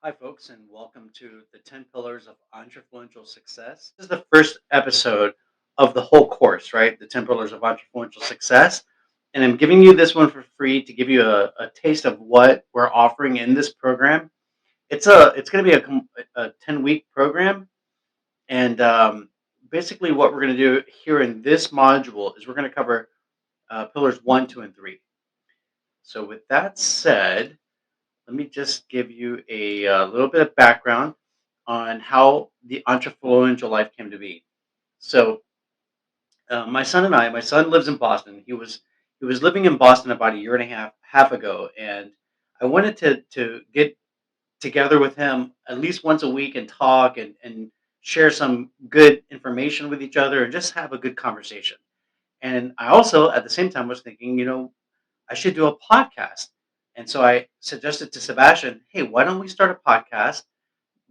Hi, folks, and welcome to the 10 Pillars of Entrefluential Success. This is the first episode of the whole course, right? The 10 Pillars of Entrefluential Success. And I'm giving you this one for free to give you a taste of what we're offering in this program. It's going to be a 10-week program. And basically, what we're going to do here in this module is we're going to cover pillars one, two, and three. So, with that said, let me just give you a, little bit of background on how the entrepreneurial life came to be. So, my son lives in Boston. He was living in Boston about a year and a half ago, and I wanted to get together with him at least once a week and talk and share some good information with each other and just have a good conversation. And I also, at the same time, was thinking, I should do a podcast. And so I suggested to Sebastian, hey, why don't we start a podcast?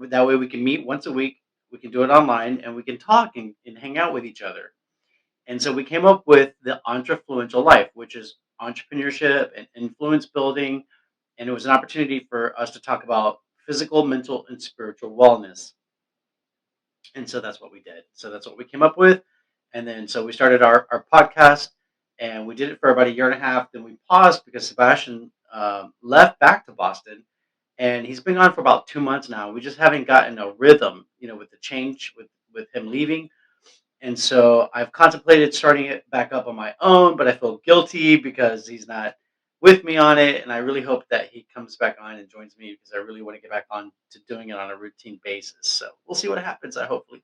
That way we can meet once a week. We can do it online and we can talk and hang out with each other. And so we came up with the Entrefluential Life, which is entrepreneurship and influence building. And it was an opportunity for us to talk about physical, mental, and spiritual wellness. And so that's what we did. So that's what we came up with. And then so we started our podcast and we did it for about a year and a half. Then we paused because Sebastian left back to Boston and he's been gone for about 2 months now. We just haven't gotten a rhythm, with the change with him leaving. And so I've contemplated starting it back up on my own, but I feel guilty because he's not with me on it. And I really hope that he comes back on and joins me because I really want to get back on to doing it on a routine basis. So we'll see what happens. Hopefully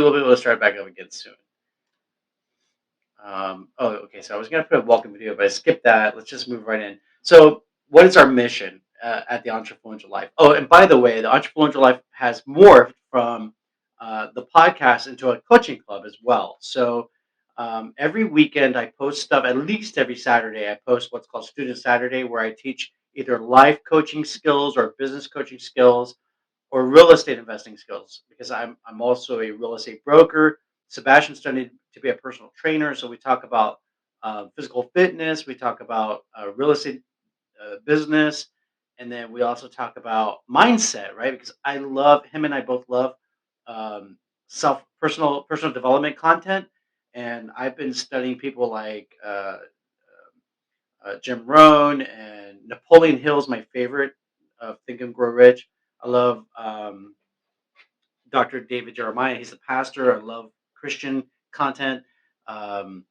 we'll be able to start back up again soon. Okay. So I was going to put a welcome video, but I skipped that. Let's just move right in. So, what is our mission at the Entrefluential Life? Oh, and by the way, the Entrefluential Life has morphed from the podcast into a coaching club as well. So, every weekend I post stuff. At least every Saturday, I post what's called Student Saturday, where I teach either life coaching skills or business coaching skills or real estate investing skills because I'm also a real estate broker. Sebastian studied to be a personal trainer, so we talk about physical fitness, we talk about real estate business, and then we also talk about mindset, right? Because I love him and I both love self personal development content, and I've been studying people like Jim Rohn and Napoleon Hill's my favorite of Think and Grow Rich. I love Dr. David Jeremiah. He's a pastor. I love Christian content. Um,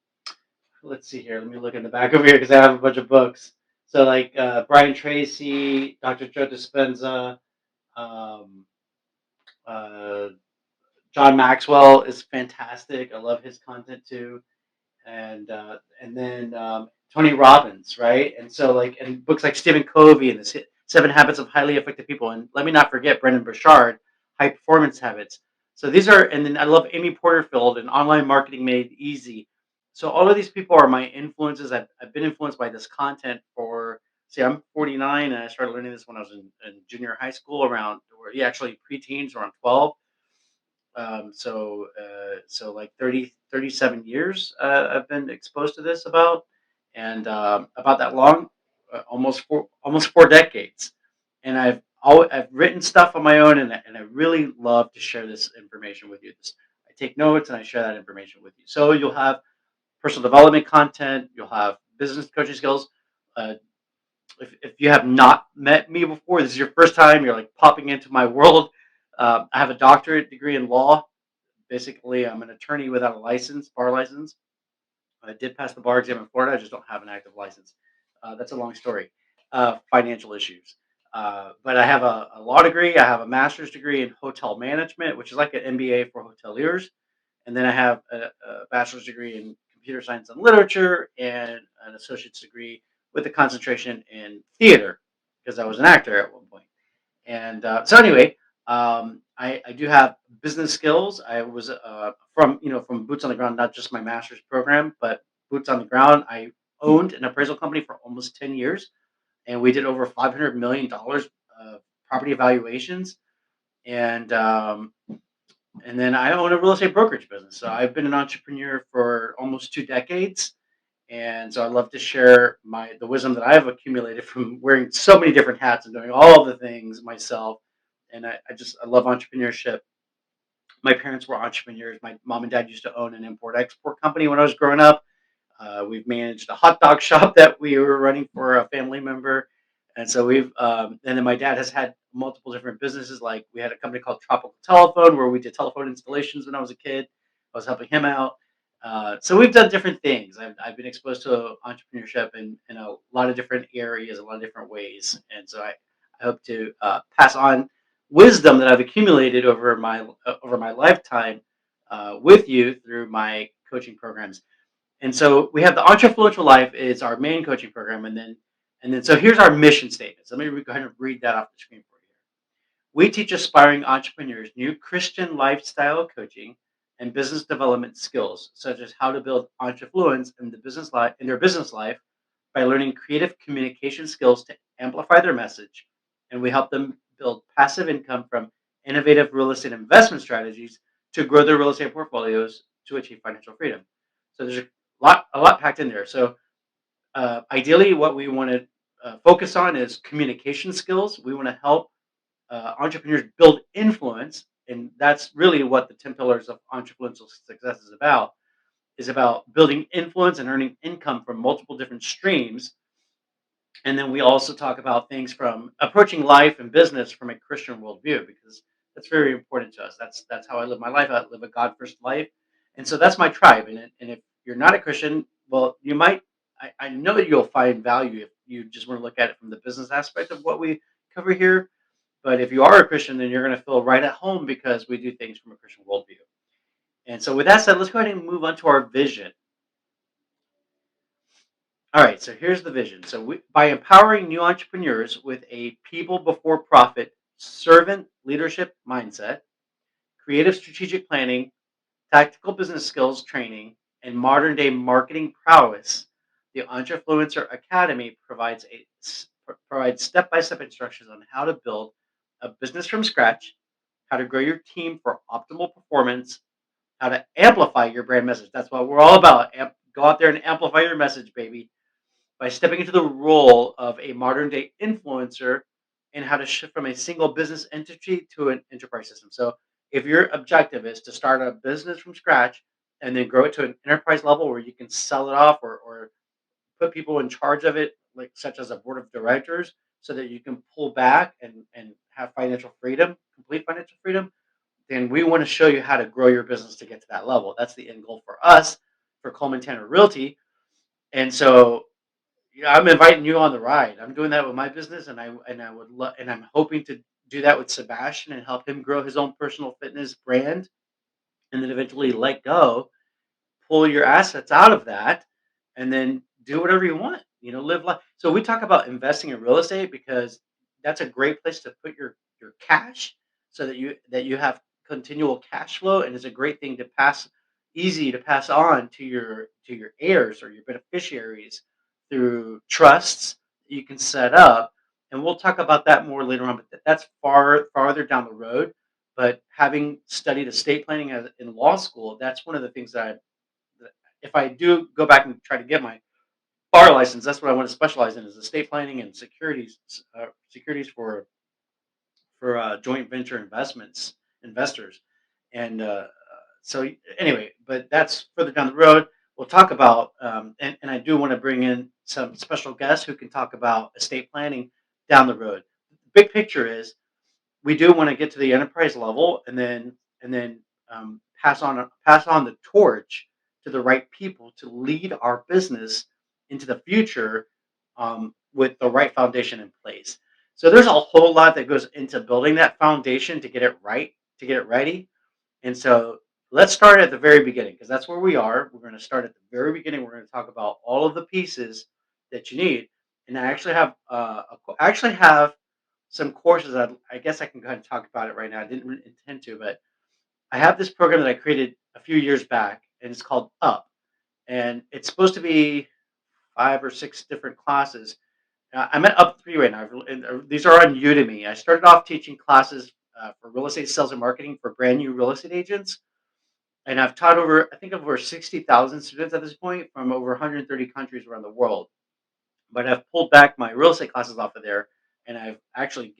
let's see here. Let me look in the back over here because I have a bunch of books. So like Brian Tracy, Dr. Joe Dispenza, um, uh, John Maxwell is fantastic. I love his content too, and then Tony Robbins, right? And so like and books like Stephen Covey and the Seven Habits of Highly Effective People, and let me not forget Brendan Burchard, High Performance Habits. So these are, and then I love Amy Porterfield and Online Marketing Made Easy. So all of these people are my influences. I've been influenced by this content for. See, I'm 49, and I started learning this when I was in junior high school, around, or yeah, actually preteens, around 12. So like 37 years I've been exposed to this and about that long, almost 4 decades. And I've written stuff on my own, and I really love to share this information with you. I take notes and I share that information with you. So you'll have personal development content, you'll have business coaching skills. Uh, if you have not met me before, this is your first time, you're like popping into my world. I have a doctorate degree in law. Basically, I'm an attorney without a license, bar license. I did pass the bar exam in Florida. I just don't have an active license. That's a long story. Financial issues. But I have a law degree. I have a master's degree in hotel management, which is like an MBA for hoteliers. And then I have a bachelor's degree in computer science and literature and an associate's degree with a concentration in theater because I was an actor at one point. And so anyway, I do have business skills. I was from boots on the ground, not just my master's program, but boots on the ground. I owned an appraisal company for almost 10 years, and we did over $500 million of property evaluations. And and then I own a real estate brokerage business. So I've been an entrepreneur for almost 2 decades. And so I love to share the wisdom that I have accumulated from wearing so many different hats and doing all the things myself and I love entrepreneurship. My parents were entrepreneurs. My mom and dad used to own an import export company when I was growing up. We've managed a hot dog shop that we were running for a family member, and so and then my dad has had multiple different businesses. Like we had a company called Tropical Telephone where we did telephone installations when I was a kid. I was helping him out. So we've done different things. I've been exposed to entrepreneurship in a lot of different areas, a lot of different ways, and so I hope to pass on wisdom that I've accumulated over my lifetime with you through my coaching programs. And so we have the Entrefluential Life is our main coaching program, and then so here's our mission statements. Let me go ahead and read that off the screen for you. We teach aspiring entrepreneurs new Christian lifestyle coaching and business development skills, such as how to build entrefluence in their business life by learning creative communication skills to amplify their message. And we help them build passive income from innovative real estate investment strategies to grow their real estate portfolios to achieve financial freedom. So there's a lot packed in there. So ideally, what we want to focus on is communication skills. We want to help entrepreneurs build influence, and that's really what the 10 pillars of entrepreneurial success is about building influence and earning income from multiple different streams. And then we also talk about things from approaching life and business from a Christian worldview, because that's very important to us. That's how I live my life. I live a God first life, and so that's my tribe. And if you're not a Christian, well, you might. I know that you'll find value if you just want to look at it from the business aspect of what we cover here. But if you are a Christian, then you're going to feel right at home because we do things from a Christian worldview. And so, with that said, let's go ahead and move on to our vision. All right, so here's the vision. By empowering new entrepreneurs with a people before profit servant leadership mindset, creative strategic planning, tactical business skills training, and modern day marketing prowess, the Entrefluencer Academy provides step by step instructions on how to build a business from scratch, how to grow your team for optimal performance, how to amplify your brand message. That's what we're all about. Go out there and amplify your message, baby, by stepping into the role of a modern day influencer, and how to shift from a single business entity to an enterprise system. So, if your objective is to start a business from scratch and then grow it to an enterprise level where you can sell it off, or put people in charge of it, like such as a board of directors, so that you can pull back and have financial freedom, complete financial freedom, then we want to show you how to grow your business to get to that level. That's the end goal for us, for Coleman Tanner Realty. And so, yeah, I'm inviting you on the ride. I'm doing that with my business, and I'm hoping to do that with Sebastian and help him grow his own personal fitness brand, and then eventually let go, pull your assets out of that, and then do whatever you want. Live life. So we talk about investing in real estate because that's a great place to put your cash, so that you have continual cash flow, and it's a great thing to easy to pass on to your heirs or your beneficiaries through trusts that you can set up. And we'll talk about that more later on, but that's farther down the road. But having studied estate planning in law school, that's one of the things that if I do go back and try to get my bar license, that's what I want to specialize in, is estate planning and securities for joint venture investors. And so anyway, but that's further down the road. We'll talk about, and I do want to bring in some special guests who can talk about estate planning down the road. Big picture is we do want to get to the enterprise level, and then pass on the torch to the right people to lead our business into the future, with the right foundation in place. So there's a whole lot that goes into building that foundation to get it right, to get it ready. And so let's start at the very beginning, because that's where we are. We're going to start at the very beginning. We're going to talk about all of the pieces that you need. And I actually have some courses that I guess I can go ahead and talk about it right now. I didn't really intend to, but I have this program that I created a few years back, and it's called Up, and it's supposed to be 5 or 6 different classes. I'm at Up 3 right now, and these are on Udemy. I started off teaching classes for real estate sales and marketing for brand new real estate agents, and I've taught I think over 60,000 students at this point from over 130 countries around the world. But I've pulled back my real estate classes off of there, and I've actually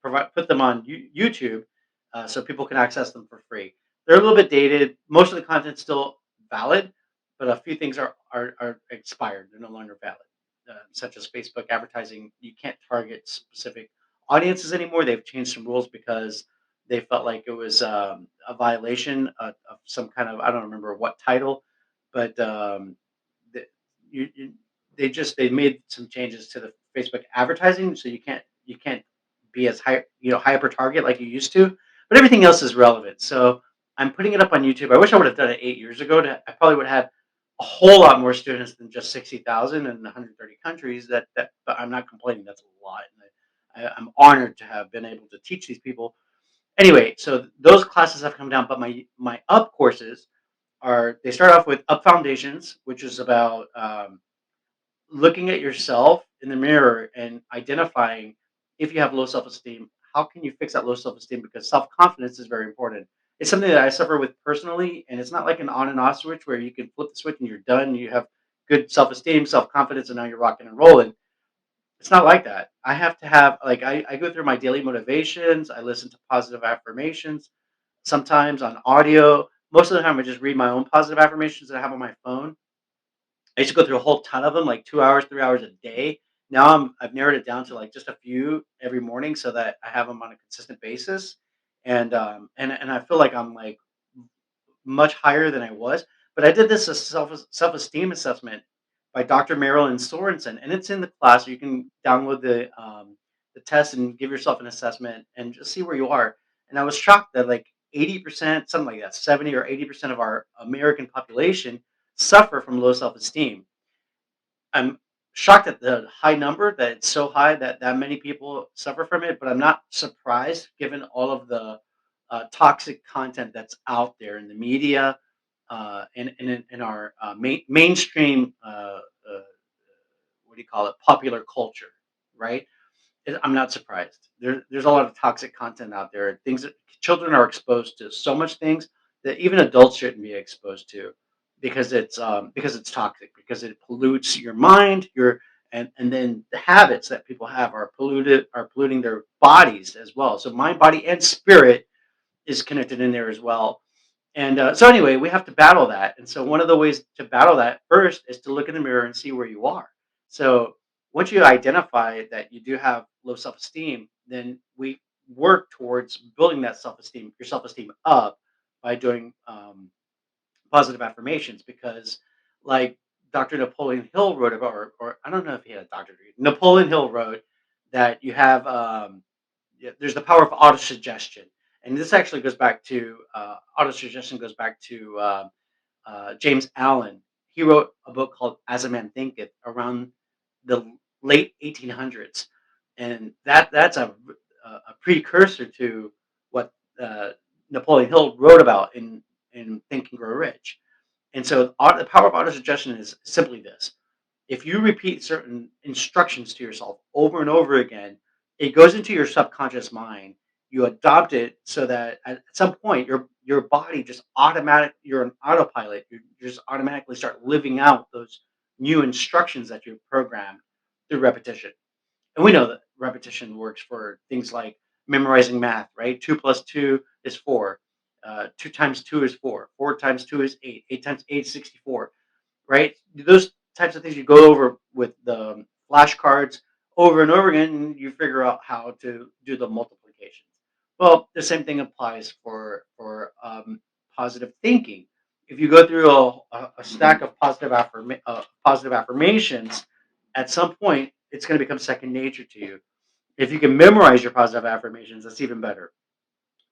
put them on YouTube, so people can access them for free. They're a little bit dated. Most of the content's still valid, but a few things are expired. They're no longer valid, such as Facebook advertising. You can't target specific audiences anymore. They've changed some rules because they felt like it was a violation of some kind of, I don't remember what title, but the, you they made some changes to the Facebook advertising, so you can't be as hyper target like you used to, but everything else is relevant. So I'm putting it up on YouTube. I wish I would have done it 8 years ago. I probably would have had a whole lot more students than just 60,000 in 130 countries. But I'm not complaining. That's a lot. And I'm honored to have been able to teach these people. Anyway, so those classes have come down, but my up courses they start off with up foundations, which is about looking at yourself in the mirror and identifying if you have low self-esteem. How can you fix that low self-esteem? Because self-confidence is very important. It's something that I suffer with personally, and it's not like an on and off switch where you can flip the switch and you're done. You have good self-esteem, self-confidence, and now you're rocking and rolling. It's not like that. I have to have, like, I go through my daily motivations. I listen to positive affirmations, sometimes on audio. Most of the time, I just read my own positive affirmations that I have on my phone. I used to go through a whole ton of them, like 2 hours, 3 hours a day. Now I've narrowed it down to, like, just a few every morning so that I have them on a consistent basis, and I feel like I'm, like, much higher than I was. But I did this self-esteem assessment by Dr. Marilyn Sorensen, and it's in the class. You can download the test and give yourself an assessment and just see where you are. And I was shocked that, like, 80%, something like that, 70 or 80% of our American population suffer from low self-esteem. I'm shocked at the high number, that it's so high that many people suffer from it, but I'm not surprised given all of the toxic content that's out there in the media, and in our mainstream, what do you call it, popular culture, right? I'm not surprised. There's a lot of toxic content out there. Things that children are exposed to, so much things that even adults shouldn't be exposed to, because it's toxic, because it pollutes your mind, and then the habits that people have are polluting their bodies as well. So mind, body, and spirit is connected in there as well. And so anyway, we have to battle that. And so one of the ways to battle that first is to look in the mirror and see where you are. So once you identify that you do have low self-esteem, then we work towards building your self-esteem up by doing positive affirmations. Because, like, Dr. Napoleon Hill wrote about, or I don't know if he had a doctorate degree. Napoleon Hill wrote that you have yeah, there's the power of autosuggestion, and this actually goes back to autosuggestion goes back to James Allen. He wrote a book called As a Man Thinketh around the late 1800s, and that's a precursor to what uh, Napoleon Hill wrote about in Think and Grow Rich. And so the power of autosuggestion is simply this: if you repeat certain instructions to yourself over and over again, it goes into your subconscious mind. You adopt it so that at some point your body just you're an autopilot. You just automatically start living out those new instructions that you programmed through repetition. And we know that repetition works for things like memorizing math, right? 2 plus 2 is 4. 2 times 2 is 4. 4 times 2 is 8. 8 times 8 is 64, right? Those types of things you go over with the flashcards over and over again, and you figure out how to do the multiplications. Well, the same thing applies for positive thinking. If you go through a stack of positive affirmations, at some point it's going to become second nature to you. If you can memorize your positive affirmations, that's even better,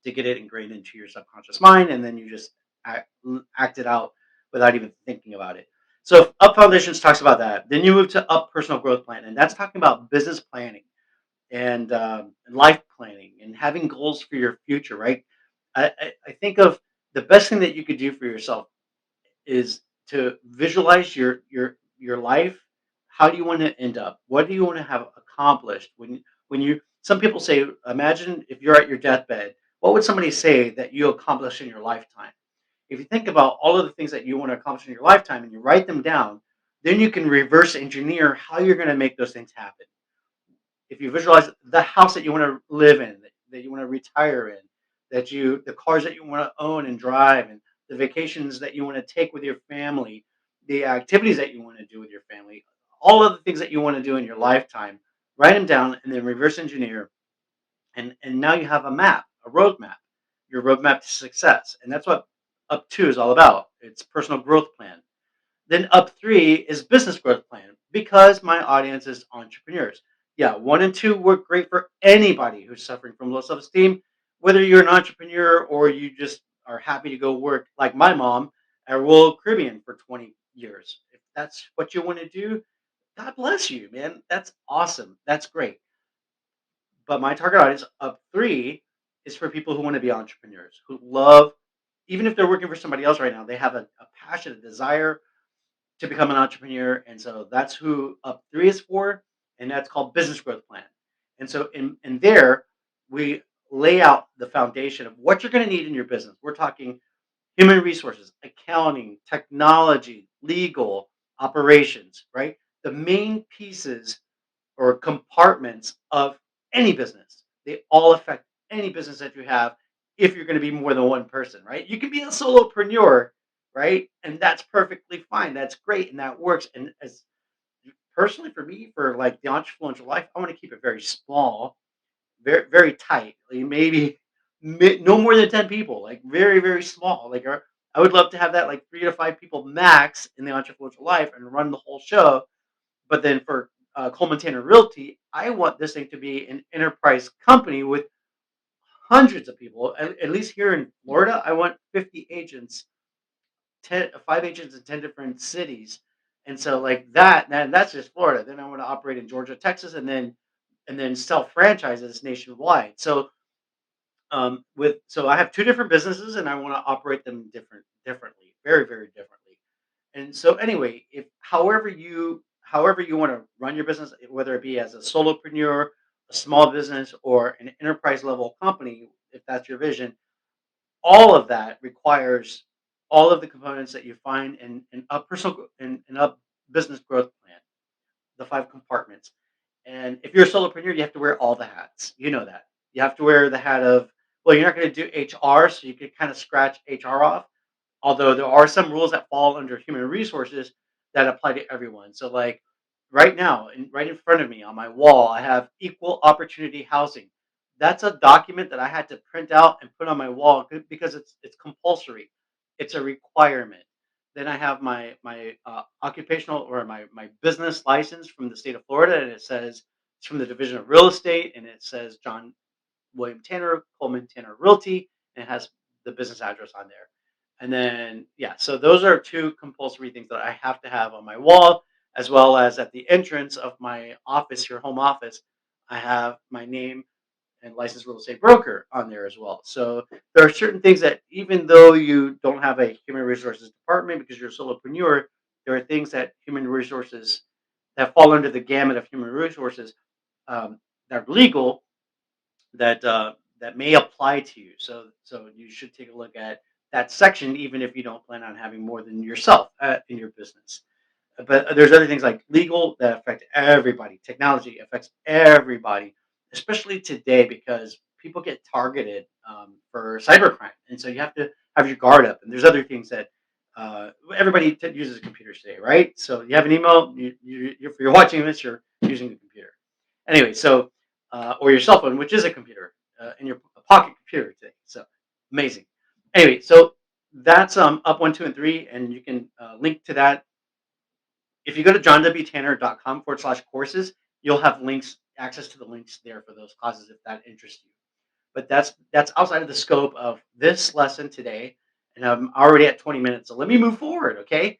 to get it ingrained into your subconscious mind, and then you just act it out without even thinking about it. So Up Foundations talks about that. Then you move to Up Personal Growth Plan, and that's talking about business planning and life planning and having goals for your future. Right? I think of the best thing that you could do for yourself is to visualize your life. How do you want to end up? What do you want to have accomplished when you? Some people say, imagine if you're at your deathbed. What would somebody say that you accomplished in your lifetime? If you think about all of the things that you want to accomplish in your lifetime and you write them down, then you can reverse engineer how you're going to make those things happen. if you visualize the house that you want to live in, that you want to retire in, the cars that you want to own and drive, and the vacations that you want to take with your family, the activities that you want to do with your family, all of the things that you want to do in your lifetime, write them down and then reverse engineer, and now you have a map, a roadmap, your roadmap to success, and that's what up two is all about. It's personal growth plan. Then up three is business growth plan because my audience is entrepreneurs. Yeah, one and two work great for anybody who's suffering from low self esteem, whether you're an entrepreneur or you just are happy to go work like my mom at Royal Caribbean for 20 years. If that's what you want to do, God bless you, man. That's awesome. That's great. But my target audience of three is for people who want to be entrepreneurs, who love, even if they're working for somebody else right now, they have a passion, a desire to become an entrepreneur. And so that's who up three is for. And that's called business growth plan. And so in there, we lay out the foundation of what you're going to need in your business. We're talking human resources, accounting, technology, legal, operations, right? The main pieces or compartments of any business. They all affect any business that you have if you're going to be more than one person, right? You can be a solopreneur, right? And that's perfectly fine. That's great and that works. And as personally for me, for like the entrepreneurial life, I want to keep it very small, very very tight. Like maybe no more than 10 people, like very very small. Like I would love to have that like 3 to 5 people max in the entrepreneurial life and run the whole show, but then for Coleman Tanner Realty, I want this thing to be an enterprise company with hundreds of people. At least here in Florida, I want 50 agents, 5 agents in 10 different cities. And so like that, then that's just Florida. Then I want to operate in Georgia, Texas, and then sell franchises nationwide. So with so I have 2 different businesses and I want to operate them differently, very, very differently. And so anyway, if however you want to run your business, whether it be as a solopreneur, a small business, or an enterprise level company, if that's your vision, all of that requires all of the components that you find in a in a business growth plan, the 5 compartments. And if you're a solopreneur, you have to wear all the hats. You know that. You have to wear the hat of, well, you're not going to do HR, so you could kind of scratch HR off. Although there are some rules that fall under human resources that apply to everyone. So, like right now, right in front of me on my wall, I have equal opportunity housing. That's a document that I had to print out and put on my wall because it's compulsory. It's a requirement. Then I have my occupational or my business license from the state of Florida, and it says it's from the Division of Real Estate, and it says John William Tanner, Coleman Tanner Realty, and it has the business address on there. And then, yeah, so those are 2 compulsory things that I have to have on my wall, as well as at the entrance of my office, your home office, I have my name and licensed real estate broker on there as well. So there are certain things that even though you don't have a human resources department because you're a solopreneur, there are things that human resources that fall under the gamut of human resources that are legal that may apply to you. So you should take a look at that section, even if you don't plan on having more than yourself in your business. But there's other things like legal that affect everybody. Technology affects everybody, especially today because people get targeted for cybercrime, and so you have to have your guard up. And there's other things that everybody uses computers today, right? So you have an email. If you're watching this, you're using the computer. Anyway, so or your cell phone, which is a computer, in your pocket computer today. So amazing. Anyway, so that's up one, two, and three, and you can link to that if you go to johnwtanner.com/courses, you'll have links, access to the links there for those classes if that interests you. But that's outside of the scope of this lesson today, and I'm already at 20 minutes. So let me move forward, okay?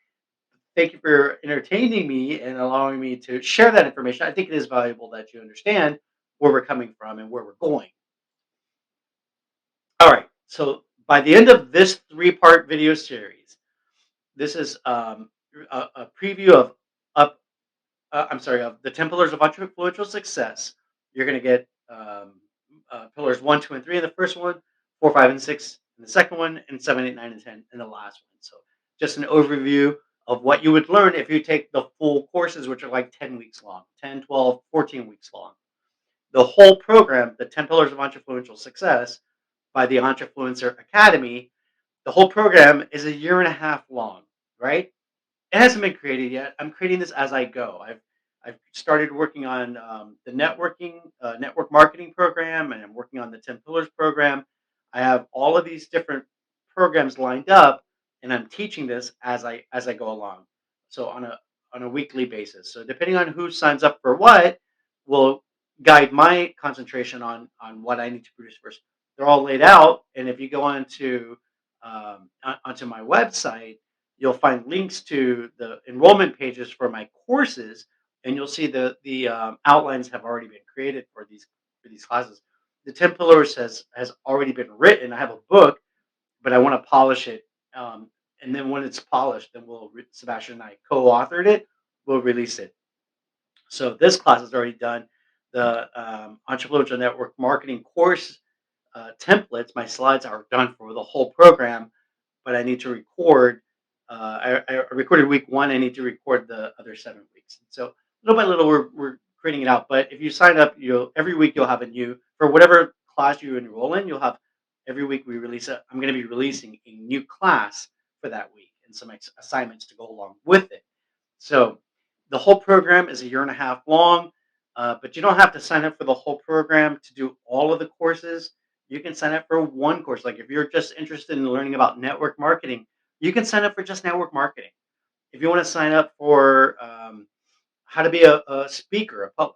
Thank you for entertaining me and allowing me to share that information. I think it is valuable that you understand where we're coming from and where we're going. All right. So by the end of this 3-part video series, this is a preview of up I'm sorry, of the 10 pillars of entrepreneurial success. You're going to get pillars one, two, and three in the first one, four, five, and six in the second one, and seven, eight, nine, and 10 in the last one. So just an overview of what you would learn if you take the full courses, which are like 10 weeks long, 10, 12, 14 weeks long. the whole program, the 10 Pillars of Entrefluential Success by the Entrefluencer Academy, the whole program is a year and a half long, right? It hasn't been created yet. I'm creating this as I go. I've started working on the network marketing program, and I'm working on the 10 Pillars program. I have all of these different programs lined up, and I'm teaching this as I go along. So on a weekly basis. So depending on who signs up for what, will guide my concentration on what I need to produce first. They're all laid out, and if you go onto my website, you'll find links to the enrollment pages for my courses, and you'll see the outlines have already been created for these classes. The 10 Pillars has already been written. I have a book, but I want to polish it. And then when it's polished, then Sebastian and I co-authored it. We'll release it. So this class is already done. The Entrepreneurial Network Marketing course templates, my slides are done for the whole program, but I need to record. I recorded week one. I need to record the other 7 weeks. So little by little, we're creating it out. But if you sign up, you'll every week you'll have a new for whatever class you enroll in. You'll have every week we release it. I'm going to be releasing a new class for that week and some assignments to go along with it. So the whole program is a year and a half long, but you don't have to sign up for the whole program to do all of the courses. You can sign up for one course. Like if you're just interested in learning about network marketing, you can sign up for just network marketing. If you want to sign up for how to be a speaker, a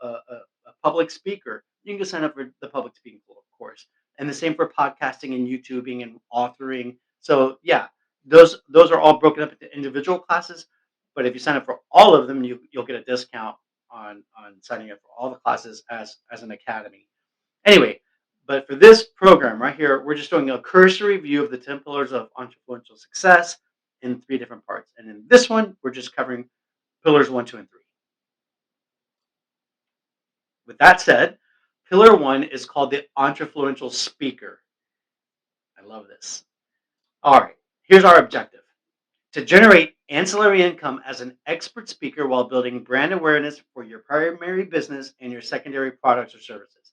public speaker, you can just sign up for the public speaking course. And the same for podcasting and YouTubing and authoring. So yeah, those are all broken up into individual classes. But if you sign up for all of them, you'll get a discount on signing up for all the classes as an academy. Anyway, but for this program right here, we're just doing a cursory view of the 10 pillars of entrepreneurial success in 3 different parts. And in this one, we're just covering pillars 1, 2, and 3. With that said, pillar 1 is called the Entrefluential Speaker. I love this. All right, here's our objective: to generate ancillary income as an expert speaker while building brand awareness for your primary business and your secondary products or services.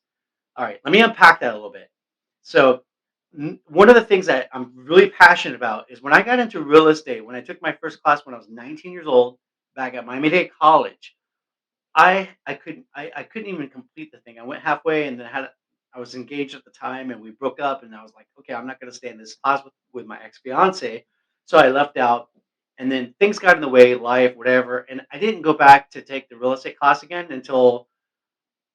All right, let me unpack that a little bit. So, one of the things that I'm really passionate about is when I got into real estate, when I took my first class when I was 19 years old back at Miami-Dade College, I couldn't even complete the thing. I went halfway and then I was engaged at the time and we broke up and I was like, okay, I'm not going to stay in this class with my ex fiance, so I left out. And then things got in the way, life, whatever, and I didn't go back to take the real estate class again until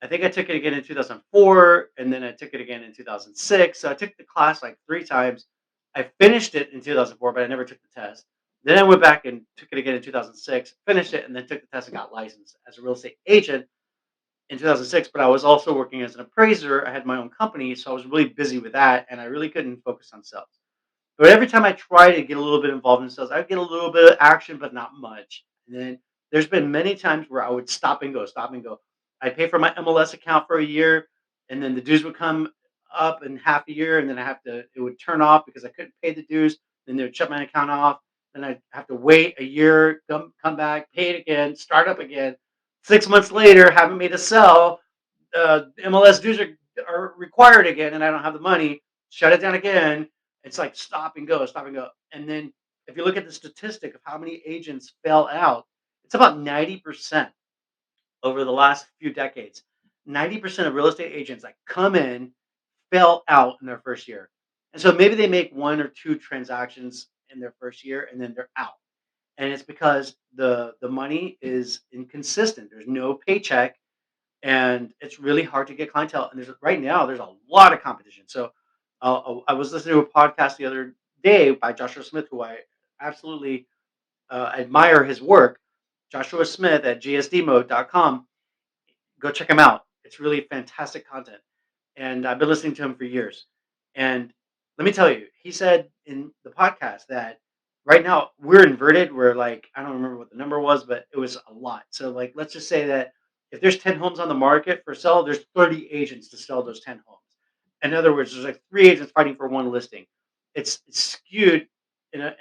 I think I took it again in 2004, and then I took it again in 2006. So I took the class like 3 times. I finished it in 2004, but I never took the test. Then I went back and took it again in 2006, finished it, and then took the test and got licensed as a real estate agent in 2006. But I was also working as an appraiser. I had my own company, so I was really busy with that, and I really couldn't focus on sales. But every time I try to get a little bit involved in sales, I get a little bit of action, but not much. And then there's been many times where I would stop and go, stop and go. I'd pay for my MLS account for a year, and then the dues would come up in half a year, and then it would turn off because I couldn't pay the dues. Then they would shut my account off. Then I'd have to wait a year, come back, pay it again, start up again. 6 months later, haven't made a sell. MLS dues are required again, and I don't have the money. Shut it down again. It's like stop and go, stop and go. And then if you look at the statistic of how many agents fell out, it's about 90% over the last few decades. 90% of real estate agents that come in fell out in their first year. And so maybe they make 1 or 2 transactions in their first year and then they're out. And it's because the money is inconsistent. There's no paycheck and it's really hard to get clientele. And there's a lot of competition. So I was listening to a podcast the other day by Joshua Smith, who I absolutely admire his work. Joshua Smith at gsdmode.com. Go check him out. It's really fantastic content. And I've been listening to him for years. And let me tell you, he said in the podcast that right now we're inverted. We're like, I don't remember what the number was, but it was a lot. So like, let's just say that if there's 10 homes on the market for sale, there's 30 agents to sell those 10 homes. In other words, there's like 3 agents fighting for one listing. It's skewed in a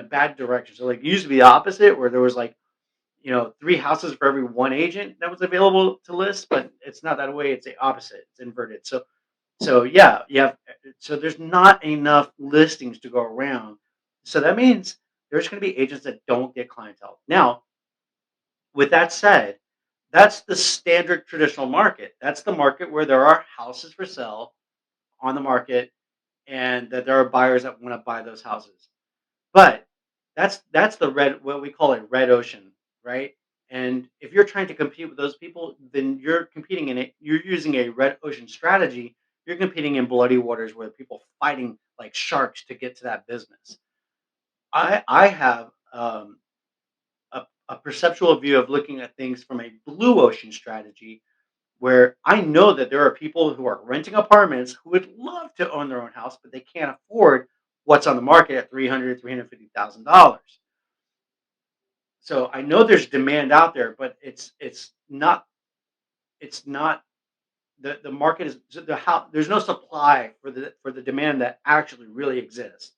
bad direction. So like it used to be the opposite where there was like three houses for every one agent that was available to list, but it's not that way. It's the opposite. It's inverted. So yeah, so there's not enough listings to go around. So that means there's going to be agents that don't get clientele. Now, with that said, that's the standard traditional market. That's the market where there are houses for sale on the market and that there are buyers that want to buy those houses. But that's the red what we call a red ocean, right? And if you're trying to compete with those people, then you're competing in it. You're using a red ocean strategy. You're competing in bloody waters where people fighting like sharks to get to that business. I have a perceptual view of looking at things from a blue ocean strategy where I know that there are people who are renting apartments who would love to own their own house, but they can't afford what's on the market at $350,000. So I know there's demand out there, but it's not the market is the how there's no supply for the demand that actually really exists.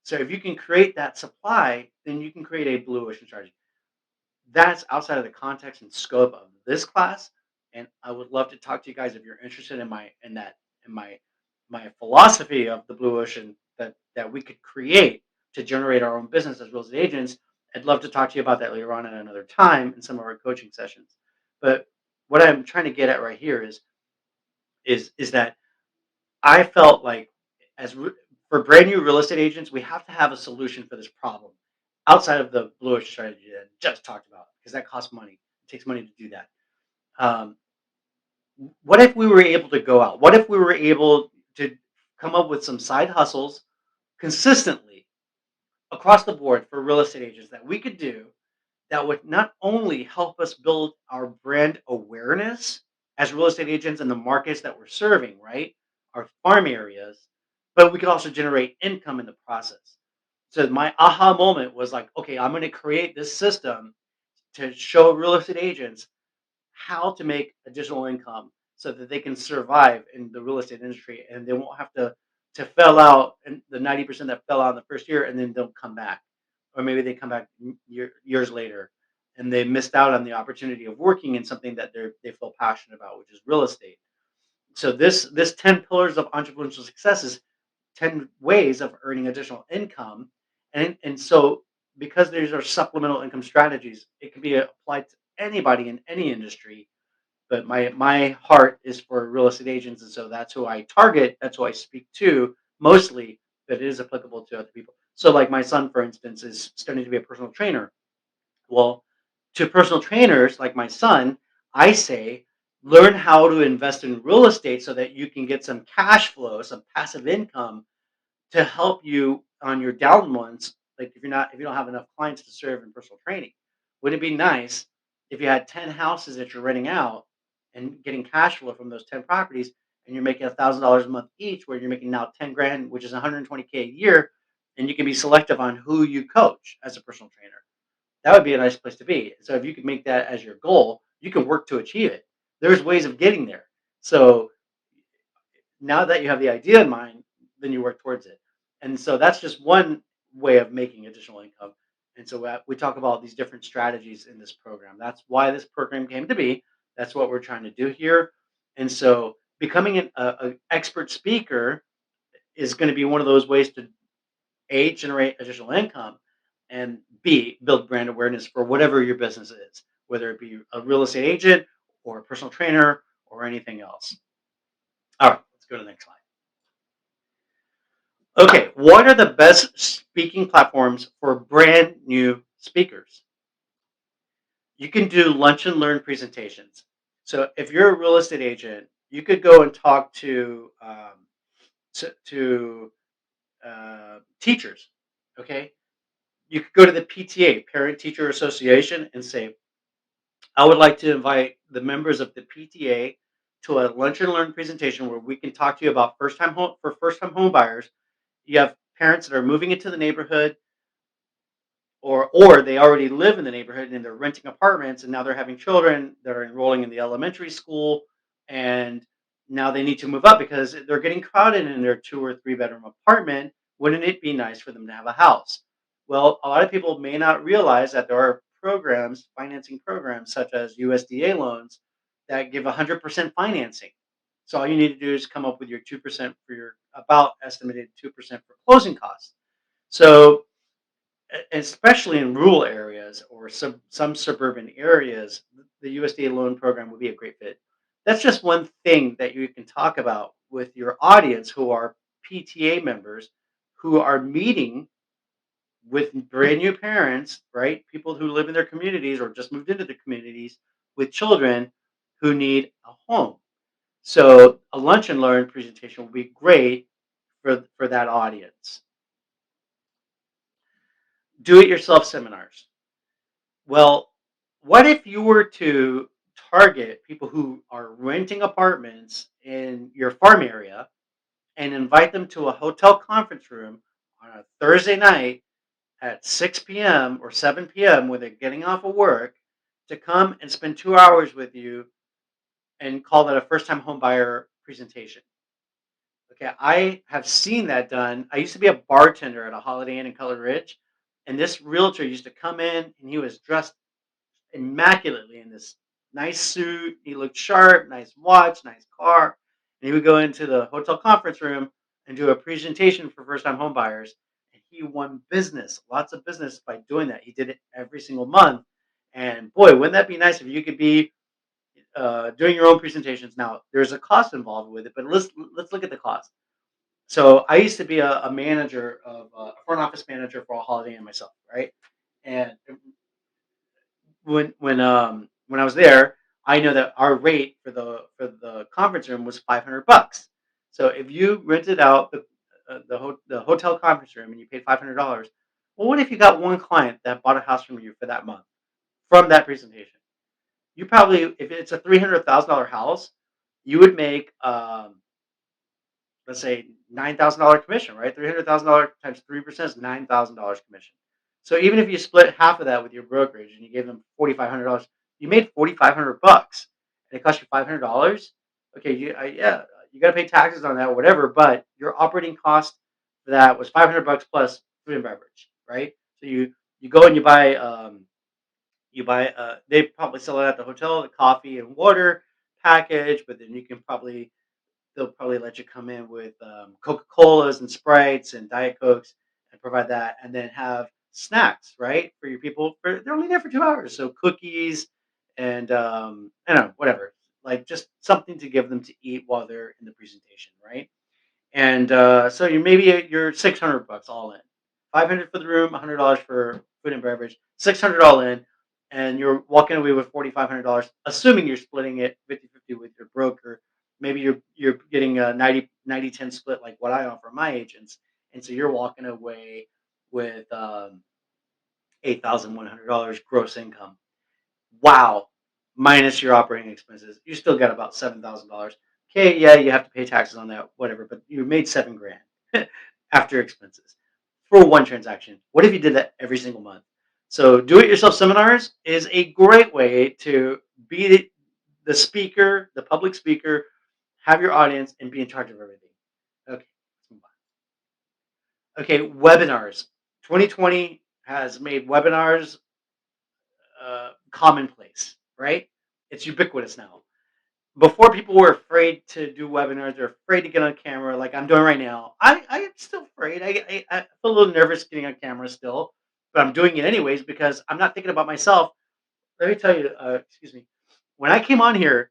So if you can create that supply, then you can create a blue ocean strategy. That's outside of the context and scope of this class, and I would love to talk to you guys if you're interested in my philosophy of the blue ocean that we could create to generate our own business as real estate agents. I'd love to talk to you about that later on at another time in some of our coaching sessions. But what I'm trying to get at right here is that I felt like for brand new real estate agents, we have to have a solution for this problem outside of the blue ocean strategy that I just talked about because that costs money. It takes money to do that. Um, what if we were able to go out? What if we were able to come up with some side hustles consistently across the board for real estate agents that we could do that would not only help us build our brand awareness as real estate agents in the markets that we're serving, right? Our farm areas, but we could also generate income in the process. So my aha moment was like, okay, I'm going to create this system to show real estate agents how to make additional income so that they can survive in the real estate industry and they won't have to fail out and the 90% that fell out in the first year and then don't come back, or maybe they come back years later and they missed out on the opportunity of working in something that they feel passionate about, which is real estate. So this 10 pillars of entrepreneurial success is 10 ways of earning additional income. And so because these are supplemental income strategies, it can be applied to anybody in any industry. But my heart is for real estate agents, and so that's who I target. That's who I speak to mostly. But it is applicable to other people. So, like my son, for instance, is studying to be a personal trainer. Well, to personal trainers like my son, I say learn how to invest in real estate so that you can get some cash flow, some passive income to help you on your down months. Like if you don't have enough clients to serve in personal training, wouldn't it be nice if you had 10 houses that you're renting out and getting cash flow from those 10 properties and you're making $1,000 a month each, where you're making now 10 grand, which is 120K a year, and you can be selective on who you coach as a personal trainer. That would be a nice place to be. So if you could make that as your goal, you can work to achieve it. There's ways of getting there. So now that you have the idea in mind, then you work towards it. And so that's just one way of making additional income. And so we talk about these different strategies in this program. That's why this program came to be. That's what we're trying to do here. And so becoming a expert speaker is going to be one of those ways to A, generate additional income, and B, build brand awareness for whatever your business is, whether it be a real estate agent or a personal trainer or anything else. All right, let's go to the next slide. Okay, what are the best speaking platforms for brand new speakers? You can do lunch and learn presentations. So if you're a real estate agent, you could go and talk to teachers. Okay, you could go to the PTA, Parent Teacher Association, and say, I would like to invite the members of the PTA to a lunch and learn presentation where we can talk to you about first time home buyers. You have parents that are moving into the neighborhood, or they already live in the neighborhood and they're renting apartments, and now they're having children that are enrolling in the elementary school, and now they need to move up because they're getting crowded in their 2 or 3 bedroom apartment. Wouldn't it be nice for them to have a house? Well, a lot of people may not realize that there are programs, financing programs, such as USDA loans that give 100% financing. So all you need to do is come up with your 2% for your about estimated 2% for closing costs. So especially in rural areas or some suburban areas, the USDA loan program would be a great fit. That's just one thing that you can talk about with your audience who are PTA members who are meeting with brand new parents, right? People who live in their communities or just moved into their communities with children who need a home. So a lunch and learn presentation will be great for that audience. Do it yourself seminars. Well, what if you were to target people who are renting apartments in your farm area and invite them to a hotel conference room on a Thursday night at 6 p.m. or 7 p.m. when they're getting off of work to come and spend 2 hours with you and call that a first time home buyer presentation? Okay, I have seen that done. I used to be a bartender at a Holiday Inn in Color Ridge, and this realtor used to come in and he was dressed immaculately in this nice suit. He looked sharp, nice watch, nice car. And he would go into the hotel conference room and do a presentation for first time home buyers. And he won business, lots of business by doing that. He did it every single month. And boy, wouldn't that be nice if you could be doing your own presentations? Now, there's a cost involved with it, but let's look at the cost. So I used to be a manager of a front office manager for a Holiday Inn myself, right? And when I was there, I know that our rate for the conference room was $500. So if you rented out the hotel conference room and you paid $500, well, what if you got one client that bought a house from you for that month from that presentation? You probably, if it's a $300,000 house, you would make let's say $9,000 commission, right? $300,000 times 3% is $9,000 commission. So even if you split half of that with your brokerage and you gave them $4,500, you made $4,500, and it cost you $500. Okay, yeah, you got to pay taxes on that, or whatever. But your operating cost for that was $500 plus food and beverage, right? So you go and you buy they probably sell it at the hotel, the coffee and water package, but then you can probably they'll probably let you come in with Coca-Colas and Sprites and Diet Cokes and provide that, and then have snacks, right, for your people. They're only there for 2 hours, so cookies and I don't know, whatever, like just something to give them to eat while they're in the presentation, right? And so you're $600 all in, 500 for the room, $100 for food and beverage, 600 all in, and you're walking away with $4,500, assuming you're splitting it 50-50 with your broker. Maybe you're getting a 90-10 split like what I offer my agents, and so you're walking away with $8,100 gross income. Wow. Minus your operating expenses, you still got about $7,000. Okay, yeah, you have to pay taxes on that, whatever, but you made 7 grand after expenses for one transaction. What if you did that every single month? So, do it yourself seminars is a great way to be the speaker, the public speaker, have your audience, and be in charge of everything. Okay, let's move on. Okay, webinars. 2020 has made webinars commonplace, right? It's ubiquitous now. Before, people were afraid to do webinars. They're afraid to get on camera, like I'm doing right now. I am still afraid. I feel a little nervous getting on camera still, but I'm doing it anyways because I'm not thinking about myself. Let me tell you, excuse me. When I came on here,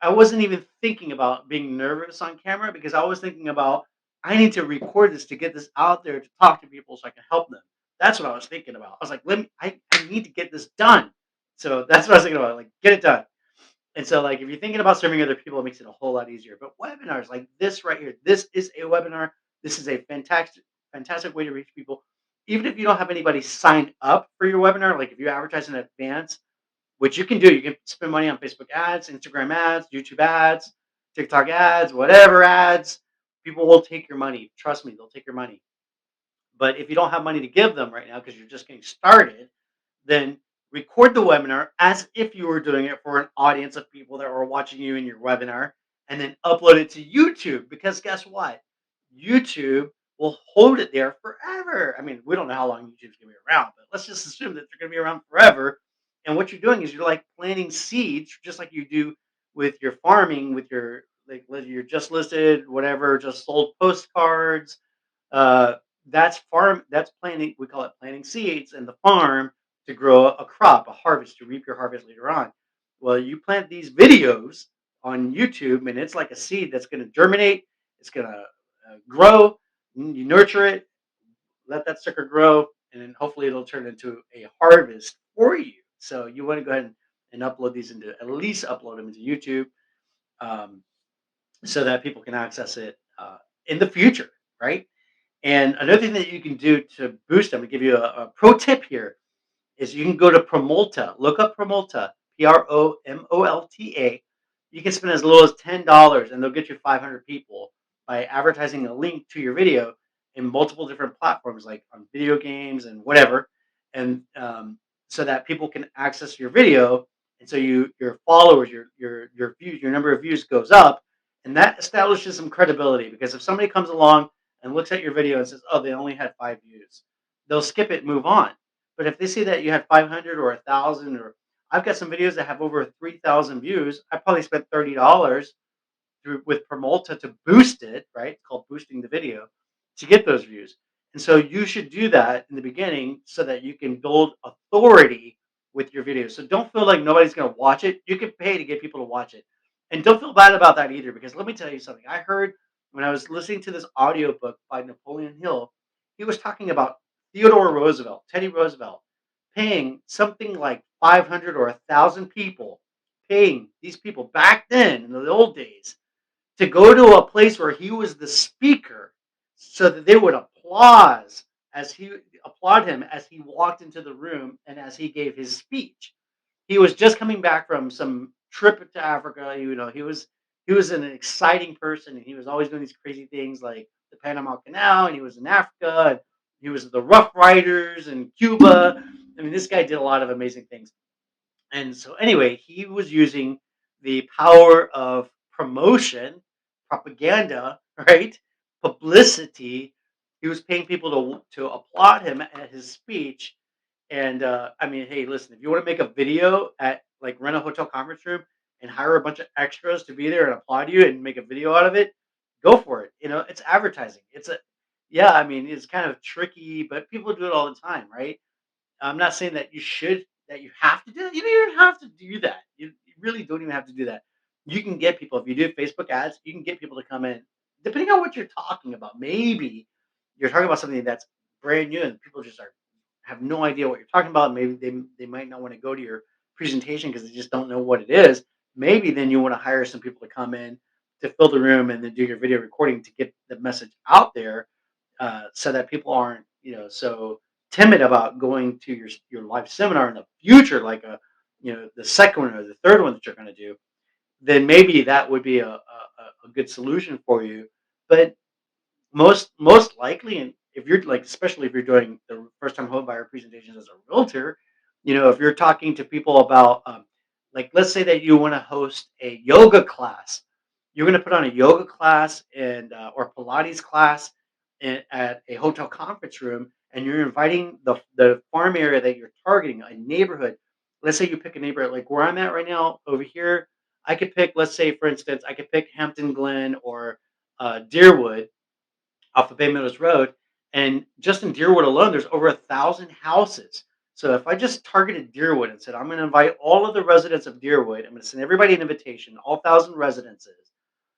I wasn't even thinking about being nervous on camera because I was thinking about I need to record this to get this out there to talk to people so I can help them. That's what I was thinking about. I was like, I need to get this done. So that's what I was thinking about. Like, get it done. And so, like, if you're thinking about serving other people, it makes it a whole lot easier. But webinars like this right here, this is a webinar. This is a fantastic way to reach people. Even if you don't have anybody sign up for your webinar, like if you advertise in advance, which you can do. You can spend money on Facebook ads, Instagram ads, YouTube ads, TikTok ads, whatever ads. People will take your money. Trust me, they'll take your money. But if you don't have money to give them right now because you're just getting started, then record the webinar as if you were doing it for an audience of people that were watching you in your webinar, and then upload it to YouTube. Because guess what? YouTube will hold it there forever. I mean, we don't know how long YouTube's going to be around, but let's just assume that they're going to be around forever. And what you're doing is you're like planting seeds, just like you do with your farming, with your like you're just listed, whatever, just sold postcards. Uh, that's farm. That's planting. We call it planting seeds in the farm to grow a crop, a harvest, to reap your harvest later on. Well, you plant these videos on YouTube, and it's like a seed that's going to germinate. It's going to grow. You nurture it, let that sucker grow, and then hopefully it'll turn into a harvest for you. So you want to go ahead and upload these into at least upload them into YouTube, um, so that people can access it in the future, right? And another thing that you can do to boost them, to give you a pro tip here, is you can go to Promolta. Look up Promolta, Promolta. You can spend as little as $10, and they'll get you 500 people by advertising a link to your video in multiple different platforms, like on video games and whatever, and so that people can access your video, and so your followers, your views, your number of views goes up, and that establishes some credibility. Because if somebody comes along and looks at your video and says, "Oh, they only had 5 views," they'll skip it and move on. But if they see that you had 500 or 1,000, or I've got some videos that have over 3,000 views, I probably spent $30 through with Promolta to boost it, right? It's called boosting the video to get those views. And so you should do that in the beginning so that you can build authority with your videos. So don't feel like nobody's going to watch it. You can pay to get people to watch it. And don't feel bad about that either, because let me tell you something. I heard when I was listening to this audiobook by Napoleon Hill, he was talking about Theodore Roosevelt, Teddy Roosevelt, paying something like 500 or 1,000 people, paying these people back then in the old days to go to a place where he was the speaker so that they would applaud him as he walked into the room and as he gave his speech. He was just coming back from some trip to Africa. He was an exciting person, and he was always doing these crazy things like the Panama Canal, and he was in Africa, and he was the Rough Riders in Cuba. I mean, this guy did a lot of amazing things. And so anyway, he was using the power of promotion, propaganda, right? Publicity. He was paying people to applaud him at his speech. And I mean, hey, listen, if you want to make a video at like rent a hotel conference room and hire a bunch of extras to be there and applaud you and make a video out of it, go for it. It's advertising. Yeah, I mean, it's kind of tricky, but people do it all the time, right? I'm not saying that you have to do that. You don't even have to do that. You really don't even have to do that. You can get people, if you do Facebook ads, you can get people to come in, depending on what you're talking about. Maybe you're talking about something that's brand new and people just have no idea what you're talking about. Maybe they might not want to go to your presentation because they just don't know what it is. Maybe then you want to hire some people to come in to fill the room and then do your video recording to get the message out there, so that people aren't, so timid about going to your live seminar in the future, like the second one or the third one that you're going to do. Then maybe that would be a good solution for you. But most likely, and if you're like, especially if you're doing the first time home buyer presentations as a realtor, if you're talking to people about, like, let's say that you want to host a yoga class. You're going to put on a yoga class and or Pilates class at a hotel conference room, and you're inviting the farm area that you're targeting, a neighborhood. Let's say you pick a neighborhood like where I'm at right now over here. I could pick, let's say, for instance, I could pick Hampton Glen or Deerwood off of Bay Meadows Road. And just in Deerwood alone, there's over 1,000 houses. So if I just targeted Deerwood and said, I'm going to invite all of the residents of Deerwood, I'm going to send everybody an invitation, all 1,000 residences,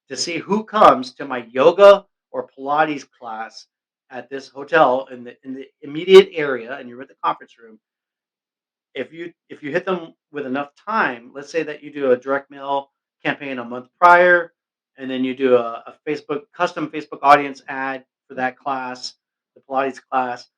to see who comes to my yoga or Pilates class at this hotel in the immediate area, and you're at the conference room. If you hit them with enough time, let's say that you do a direct mail campaign a month prior, and then you do a Facebook custom Facebook audience ad for that class, the Pilates class,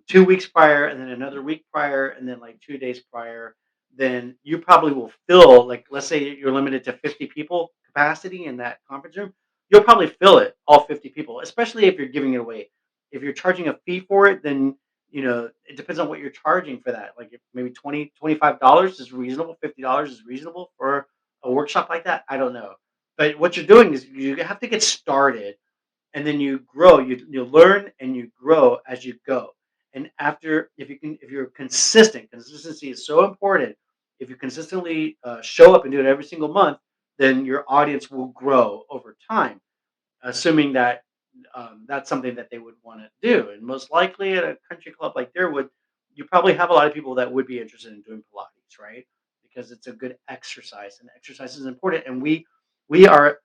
2 weeks prior, and then another week prior, and then like 2 days prior, then you probably will fill, like, let's say you're limited to 50 people capacity in that conference room, you'll probably fill it all 50 people, especially if you're giving it away. If you're charging a fee for it, then it depends on what you're charging for that. Like if maybe $25 is reasonable, $50 is reasonable for a workshop like that. I don't know. But what you're doing is you have to get started, and then you grow. You learn and you grow as you go. And after, if you're consistent, consistency is so important. If you consistently show up and do it every single month, then your audience will grow over time, assuming that that's something that they would want to do. And most likely at a country club like Deerwood, you probably have a lot of people that would be interested in doing Pilates, right? Because it's a good exercise, and exercise is important. And we are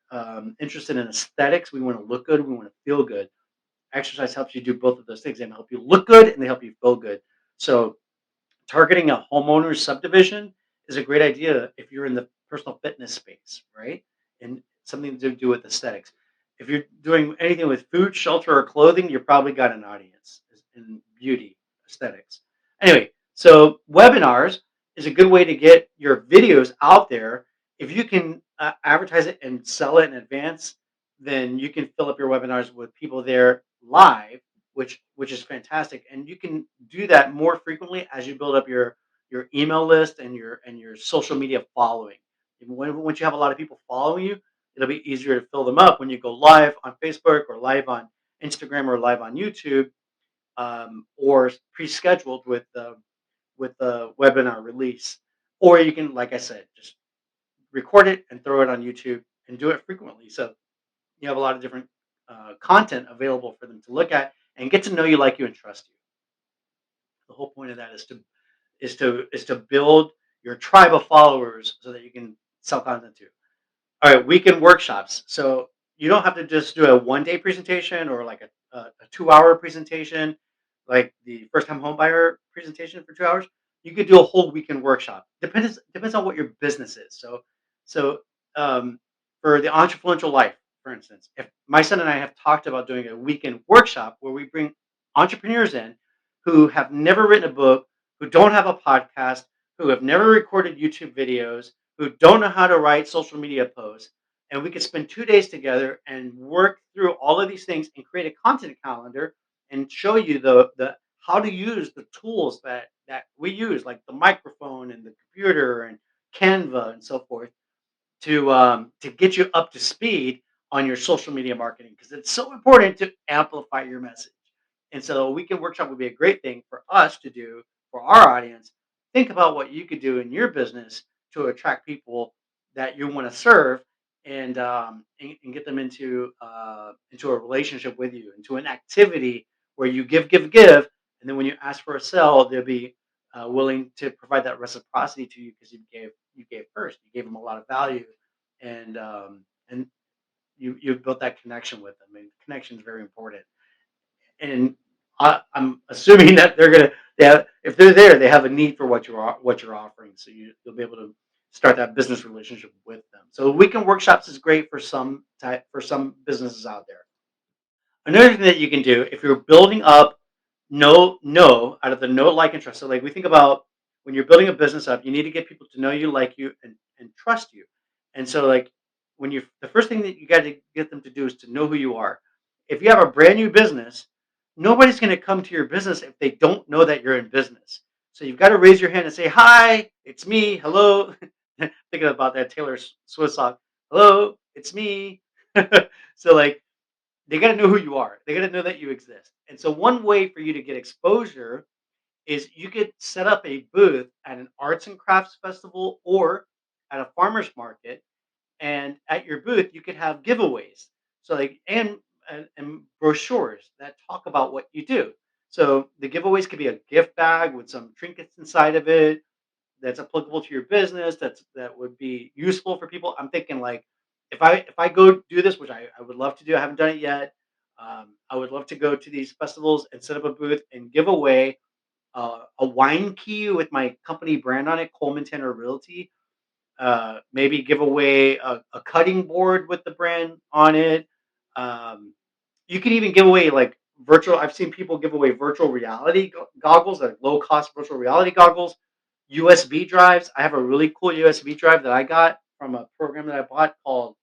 interested in aesthetics. We want to look good. We want to feel good. Exercise helps you do both of those things. They help you look good and they help you feel good. So targeting a homeowner's subdivision is a great idea if you're in the personal fitness space, right? And something to do with aesthetics. If you're doing anything with food, shelter, or clothing, you're probably got an audience in beauty, aesthetics. Anyway, so webinars is a good way to get your videos out there. If you can advertise it and sell it in advance, then you can fill up your webinars with people there live, which is fantastic. And you can do that more frequently as you build up your email list and your social media following. And once you have a lot of people following you, it'll be easier to fill them up when you go live on Facebook or live on Instagram or live on YouTube, or pre-scheduled with the webinar release. Or you can, like I said, just record it and throw it on YouTube and do it frequently. So you have a lot of different content available for them to look at and get to know you, like you, and trust you. The whole point of that is to build your tribe of followers so that you can sell content to. All right, weekend workshops. So you don't have to just do a 1 day presentation or like a 2 hour presentation, like the first time home buyer presentation for 2 hours. You could do a whole weekend workshop. Depends on what your business is. So for the entrepreneurial life, for instance, if my son and I have talked about doing a weekend workshop where we bring entrepreneurs in who have never written a book, who don't have a podcast, who have never recorded YouTube videos, who don't know how to write social media posts, and we could spend 2 days together and work through all of these things and create a content calendar and show you the how to use the tools that we use, like the microphone and the computer and Canva and so forth, to get you up to speed on your social media marketing, because it's so important to amplify your message. And so a weekend workshop would be a great thing for us to do for our audience. Think about what you could do in your business to attract people that you want to serve, and get them into a relationship with you, into an activity where you give, and then when you ask for a sell, they'll be willing to provide that reciprocity to you because you gave first. You gave them a lot of value, and you built that connection with them. I mean, connection is very important, and I'm assuming that if they're there, they have a need for what you're offering. So you'll be able to start that business relationship with them. So weekend workshops is great for some businesses out there. Another thing that you can do if you're building up out of the know, like, and trust. So like we think about when you're building a business up, you need to get people to know you, like you, and trust you. And so like when you the first thing that you got to get them to do is to know who you are. If you have a brand new business, nobody's going to come to your business if they don't know that you're in business. So you've got to raise your hand and say, "Hi, it's me. Hello." Thinking about that Taylor Swift song. "Hello, it's me." So like they got to know who you are. They got to know that you exist. And so one way for you to get exposure is you could set up a booth at an arts and crafts festival or at a farmer's market, and at your booth you could have giveaways. So like and brochures that talk about what you do. So the giveaways could be a gift bag with some trinkets inside of it that's applicable to your business, that would be useful for people. I'm thinking like if I go do this, which I would love to do, I haven't done it yet. I would love to go to these festivals and set up a booth and give away a wine key with my company brand on it, Coleman Tanner Realty. Maybe give away a cutting board with the brand on it. Um, you can even give away like virtual. I've seen people give away virtual reality goggles, like low cost virtual reality goggles, USB drives. I have a really cool USB drive that I got from a program that I bought called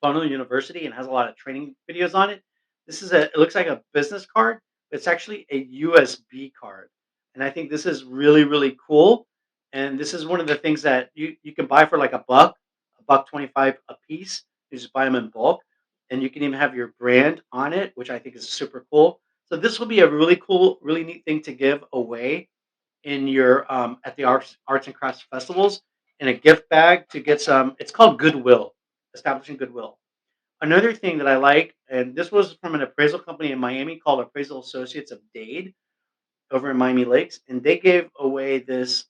Funnel University, and has a lot of training videos on it. It looks like a business card, but it's actually a USB card. And I think this is really, really cool. And this is one of the things that you can buy for like a buck 25 a piece. You just buy them in bulk. And you can even have your brand on it, which I think is super cool. So this will be a really cool, really neat thing to give away in your at the arts and crafts festivals in a gift bag to get some. It's called Goodwill, establishing Goodwill. Another thing that I like, and this was from an appraisal company in Miami called Appraisal Associates of Dade over in Miami Lakes, and they gave away this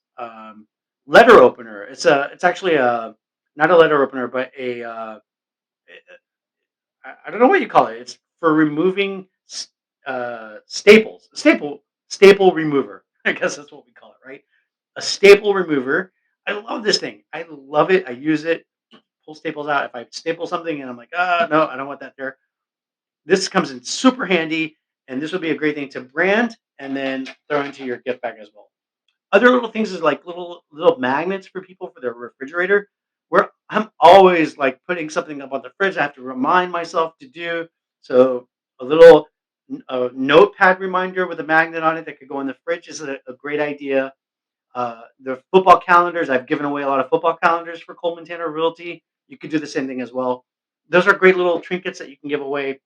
letter opener. It's actually a not a letter opener, but I don't know what you call it. It's for removing staples. Staple remover. I guess that's what we call it, right? A staple remover. I love this thing. I love it. I use it. Pull staples out. If I staple something and I'm like, no, I don't want that there. This comes in super handy, and this would be a great thing to brand and then throw into your gift bag as well. Other little things is like little magnets for people for their refrigerator, where I'm always like putting something up on the fridge. I have to remind myself to do so. A little notepad reminder with a magnet on it that could go in the fridge is a great idea. The football calendars, I've given away a lot of football calendars for Coleman Tanner Realty. You could do the same thing as well. Those are great little trinkets that you can give away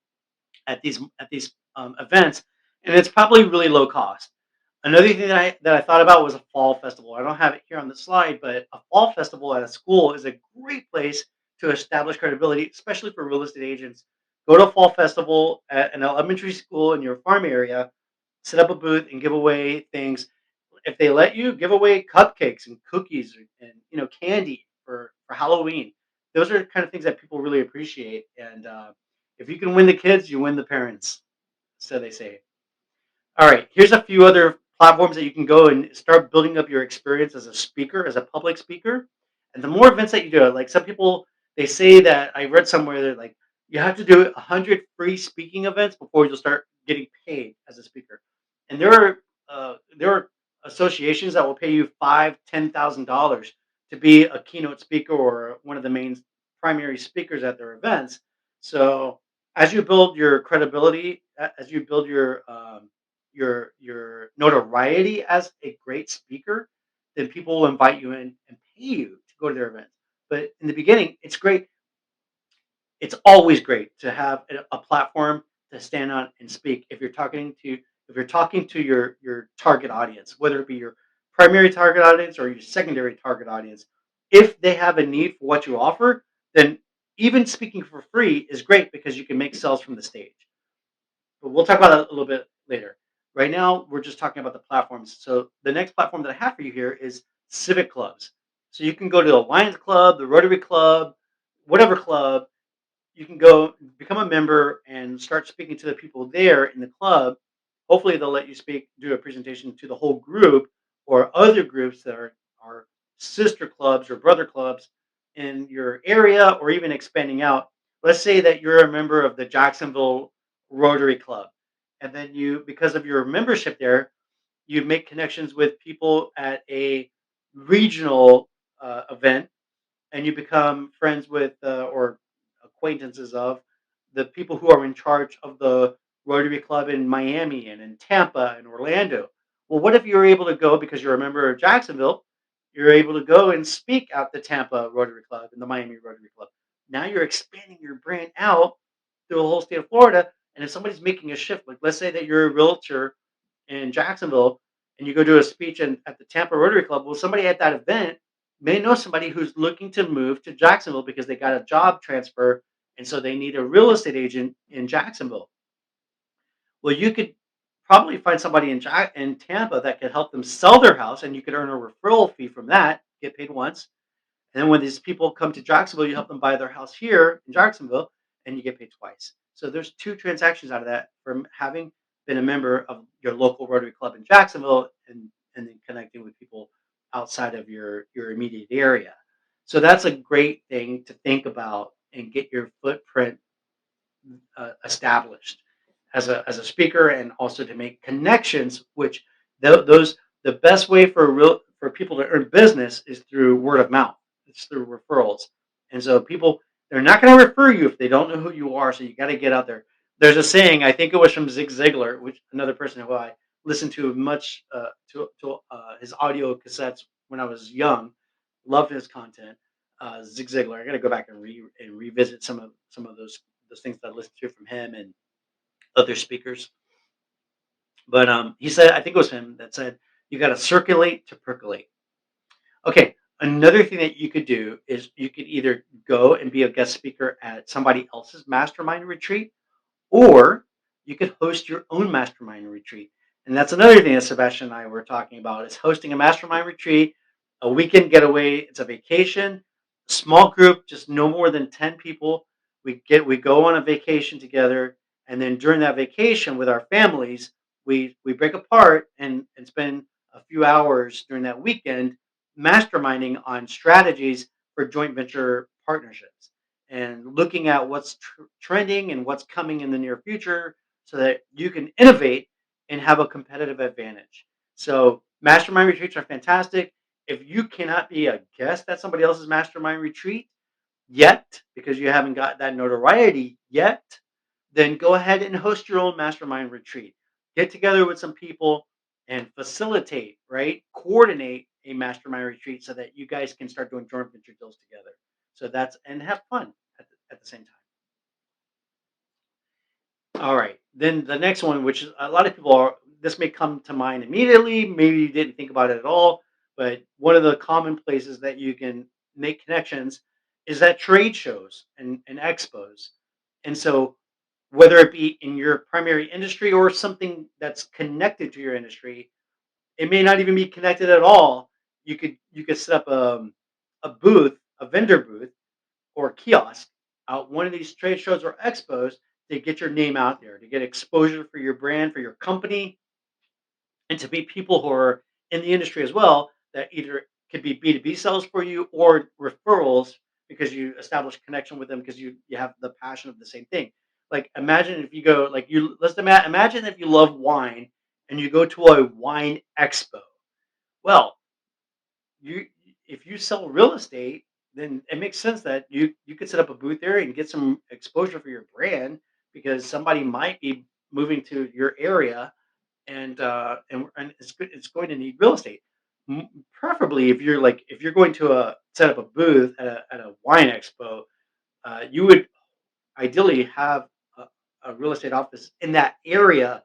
at these events, and it's probably really low cost. Another thing that I thought about was a fall festival. I don't have it here on the slide, but a fall festival at a school is a great place to establish credibility, especially for real estate agents. Go to a fall festival at an elementary school in your farm area, set up a booth, and give away things. If they let you, give away cupcakes and cookies and candy for Halloween. Those are the kind of things that people really appreciate. And if you can win the kids, you win the parents. So they say. All right, here's a few other platforms that you can go and start building up your experience as a speaker, as a public speaker. And the more events that you do, like some people, they say that I read somewhere that like you have to do 100 free speaking events before you'll start getting paid as a speaker. And there are associations that will pay you $5,000, $10,000 to be a keynote speaker or one of the main primary speakers at their events. So as you build your credibility, as you build your notoriety as a great speaker, then people will invite you in and pay you to go to their events. But in the beginning, it's always great to have a platform to stand on and speak. If you're talking to your target audience, whether it be your primary target audience or your secondary target audience, if they have a need for what you offer, then even speaking for free is great because you can make sales from the stage. But we'll talk about that a little bit later. Right now, we're just talking about the platforms. So the next platform that I have for you here is civic clubs. So you can go to the Lions Club, the Rotary Club, whatever club. You can go become a member and start speaking to the people there in the club. Hopefully, they'll let you do a presentation to the whole group or other groups that are sister clubs or brother clubs in your area or even expanding out. Let's say that you're a member of the Jacksonville Rotary Club. And then because of your membership there, you make connections with people at a regional event, and you become friends with or acquaintances of the people who are in charge of the Rotary Club in Miami and in Tampa and Orlando. Well, what if you're able to go because you're a member of Jacksonville? You're able to go and speak at the Tampa Rotary Club and the Miami Rotary Club. Now you're expanding your brand out through the whole state of Florida. And if somebody's making a shift, like let's say that you're a realtor in Jacksonville and you go do a speech at the Tampa Rotary Club, well, somebody at that event may know somebody who's looking to move to Jacksonville because they got a job transfer and so they need a real estate agent in Jacksonville. Well, you could probably find somebody in Tampa that could help them sell their house, and you could earn a referral fee from that, get paid once. And then when these people come to Jacksonville, you help them buy their house here in Jacksonville, and you get paid twice. So there's two transactions out of that from having been a member of your local Rotary Club in Jacksonville and then connecting with people outside of your immediate area. So that's a great thing to think about and get your footprint established as a speaker, and also to make connections. Which those the best way for people to earn business is through word of mouth. It's through referrals, and so people they're not going to refer you if they don't know who you are. So you got to get out there. There's a saying, I think it was from Zig Ziglar, which another person who I listened to much to his audio cassettes when I was young. Loved his content. Zig Ziglar. I got to go back and revisit some of those things that I listened to from him and other speakers. But he said, I think it was him that said, you got to circulate to percolate. Okay, another thing that you could do is you could either go and be a guest speaker at somebody else's mastermind retreat, or you could host your own mastermind retreat. And that's another thing that Sebastian and I were talking about is hosting a mastermind retreat, a weekend getaway. It's a vacation, small group, just no more than 10 people. We go on a vacation together, and then during that vacation with our families, we break apart and spend a few hours during that weekend masterminding on strategies for joint venture partnerships and looking at what's trending and what's coming in the near future so that you can innovate and have a competitive advantage. So, mastermind retreats are fantastic. If you cannot be a guest at somebody else's mastermind retreat yet, because you haven't got that notoriety yet, then go ahead and host your own mastermind retreat. Get together with some people and facilitate, right? Coordinate a mastermind retreat so that you guys can start doing joint venture deals together. So that's and have fun at the same time. All right. Then the next one, which is a lot of people are, this may come to mind immediately. Maybe you didn't think about it at all, but one of the common places that you can make connections is at trade shows and expos. And so, whether it be in your primary industry or something that's connected to your industry, it may not even be connected at all. You could set up a booth, a vendor booth, or kiosk out one of these trade shows or expos to get your name out there, to get exposure for your brand, for your company, and to meet people who are in the industry as well that either could be B2B sales for you or referrals because you establish connection with them because you have the passion of the same thing. Like imagine if you go like you let's imagine if you love wine and you go to a wine expo. Well, you if you sell real estate, then it makes sense that you could set up a booth there and get some exposure for your brand because somebody might be moving to your area and it's going to need real estate. Preferably if you're going to set up a booth at a wine expo, you would ideally have a real estate office in that area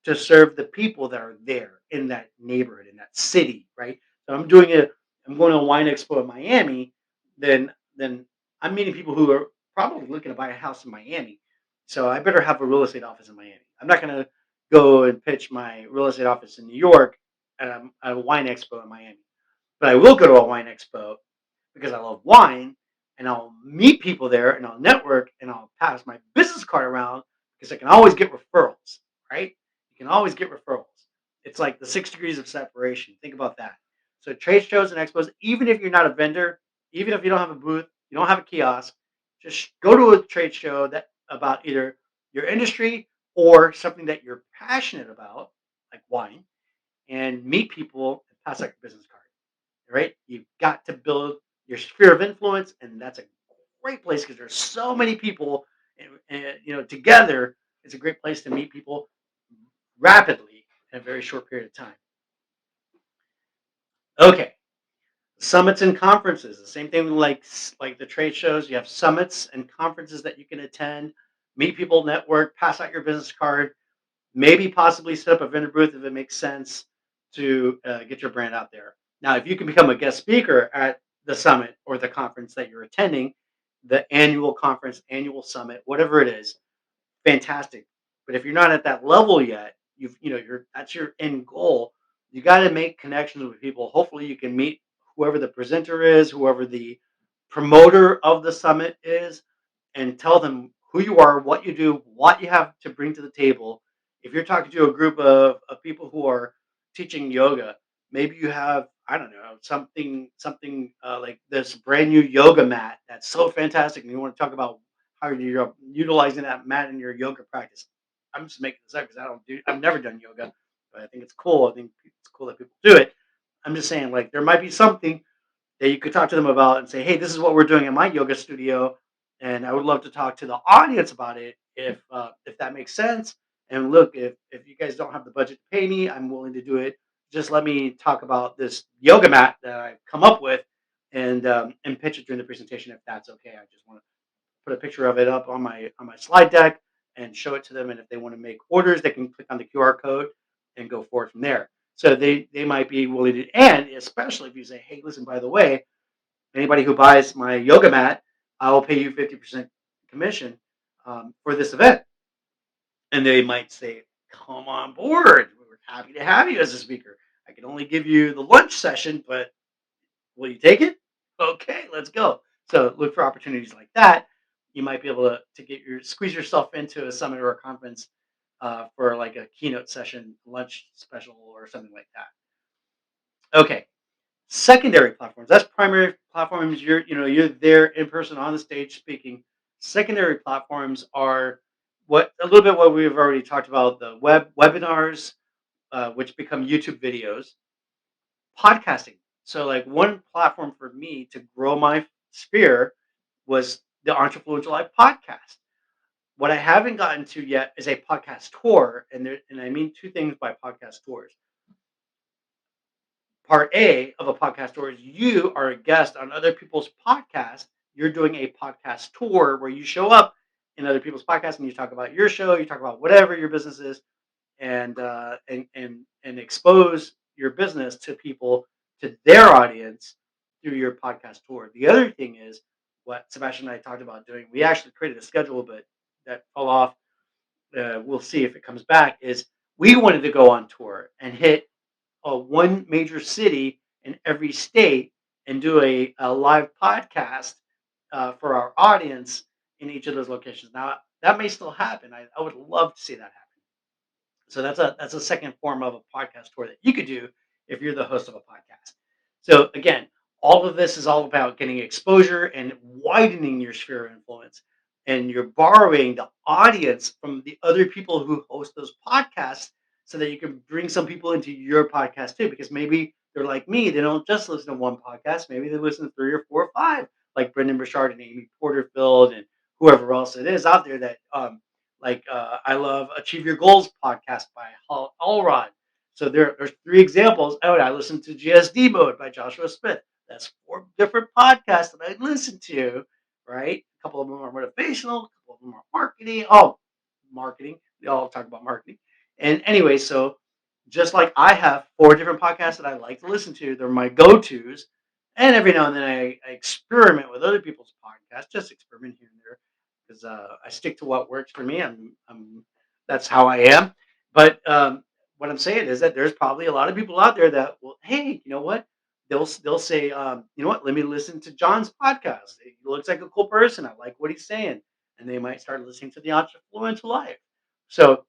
to serve the people that are there in that neighborhood, in that city, right? So I'm going to a wine expo in Miami, then I'm meeting people who are probably looking to buy a house in Miami. So I better have a real estate office in Miami. I'm not going to go and pitch my real estate office in New York at a wine expo in Miami. But I will go to a wine expo because I love wine and I'll meet people there and I'll network and I'll pass my business card around because I can always get referrals, right? You can always get referrals. It's like the 6 degrees of separation. Think about that. So trade shows and expos, even if you're not a vendor, even if you don't have a booth, you don't have a kiosk, just go to a trade show that about either your industry or something that you're passionate about, like wine, and meet people and pass out your business card. Right? You've got to build your sphere of influence, and that's a great place because there's so many people, and together it's a great place to meet people rapidly in a very short period of time. Okay, summits and conferences, the same thing like the trade shows. You have summits and conferences that you can attend, meet people, network, pass out your business card, maybe possibly set up a vendor booth if it makes sense to get your brand out there. Now, if you can become a guest speaker at the summit or the conference that you're attending, the annual conference, annual summit, whatever it is, fantastic. But if you're not at that level yet, you're that's your end goal. You got to make connections with people. Hopefully, you can meet whoever the presenter is, whoever the promoter of the summit is, and tell them who you are, what you do, what you have to bring to the table. If you're talking to a group of people who are teaching yoga, maybe you have, I don't know, something like this brand new yoga mat that's so fantastic, and you want to talk about how you're utilizing that mat in your yoga practice. I'm just making this up because I've never done yoga, but I think it's cool. I think it's cool that people do it. I'm just saying, like, there might be something that you could talk to them about and say, "Hey, this is what we're doing in my yoga studio, and I would love to talk to the audience about it if that makes sense. And look, if you guys don't have the budget to pay me, I'm willing to do it. Just let me talk about this yoga mat that I've come up with, and pitch it during the presentation if that's okay. I just want to put a picture of it up on my slide deck and show it to them. And if they want to make orders, they can click on the QR code. and go forward from there. So they might be willing to, and especially if you say, hey, listen, by the way, anybody who buys my yoga mat, I will pay you 50% commission for this event. And they might say, come on board. We're happy to have you as a speaker. I can only give you the lunch session, but will you take it? Okay, let's go. So look for opportunities like that. You might be able to get your squeeze yourself into a summit or a conference for like a keynote session, lunch special, or something like that. Okay, secondary platforms. That's primary platforms. You're there in person on the stage speaking. Secondary platforms are what a little bit what we've already talked about, the webinars, which become YouTube videos, podcasting. So like one platform for me to grow my sphere was the Entrefluential Live podcast. What I haven't gotten to yet is a podcast tour, and I mean two things by podcast tours. Part A of a podcast tour is you are a guest on other people's podcasts. You're doing a podcast tour where you show up in other people's podcasts and you talk about your show, you talk about whatever your business is, and expose your business to people, to their audience through your podcast tour. The other thing is what Sebastian and I talked about doing. We actually created a schedule, but that fell off. We'll see if it comes back. Is we wanted to go on tour and hit one major city in every state and do a live podcast for our audience in each of those locations. Now that may still happen. I would love to see that happen. So that's a second form of a podcast tour that you could do if you're the host of a podcast. So again, all of this is all about getting exposure and widening your sphere of influence. And you're borrowing the audience from the other people who host those podcasts so that you can bring some people into your podcast too. Because maybe they're like me, they don't just listen to one podcast, maybe they listen to three or four or five, like Brendan Burchard and Amy Porterfield and whoever else it is out there that I love Achieve Your Goals podcast by Hal Allrod. So there's three examples. Oh, and I listened to GSD Mode by Joshua Smith. That's four different podcasts that I listen to, right? A couple of them are motivational, a couple of them are marketing. Oh, marketing. They all talk about marketing. And anyway, so just like I have four different podcasts that I like to listen to, they're my go-tos. And every now and then I experiment with other people's podcasts, just experiment here and there because I stick to what works for me. That's how I am. But what I'm saying is that there's probably a lot of people out there that will, hey, you know what? They'll say, you know what? Let me listen to John's podcast. He looks like a cool person. I like what he's saying, and they might start listening to the Entrefluential Life. So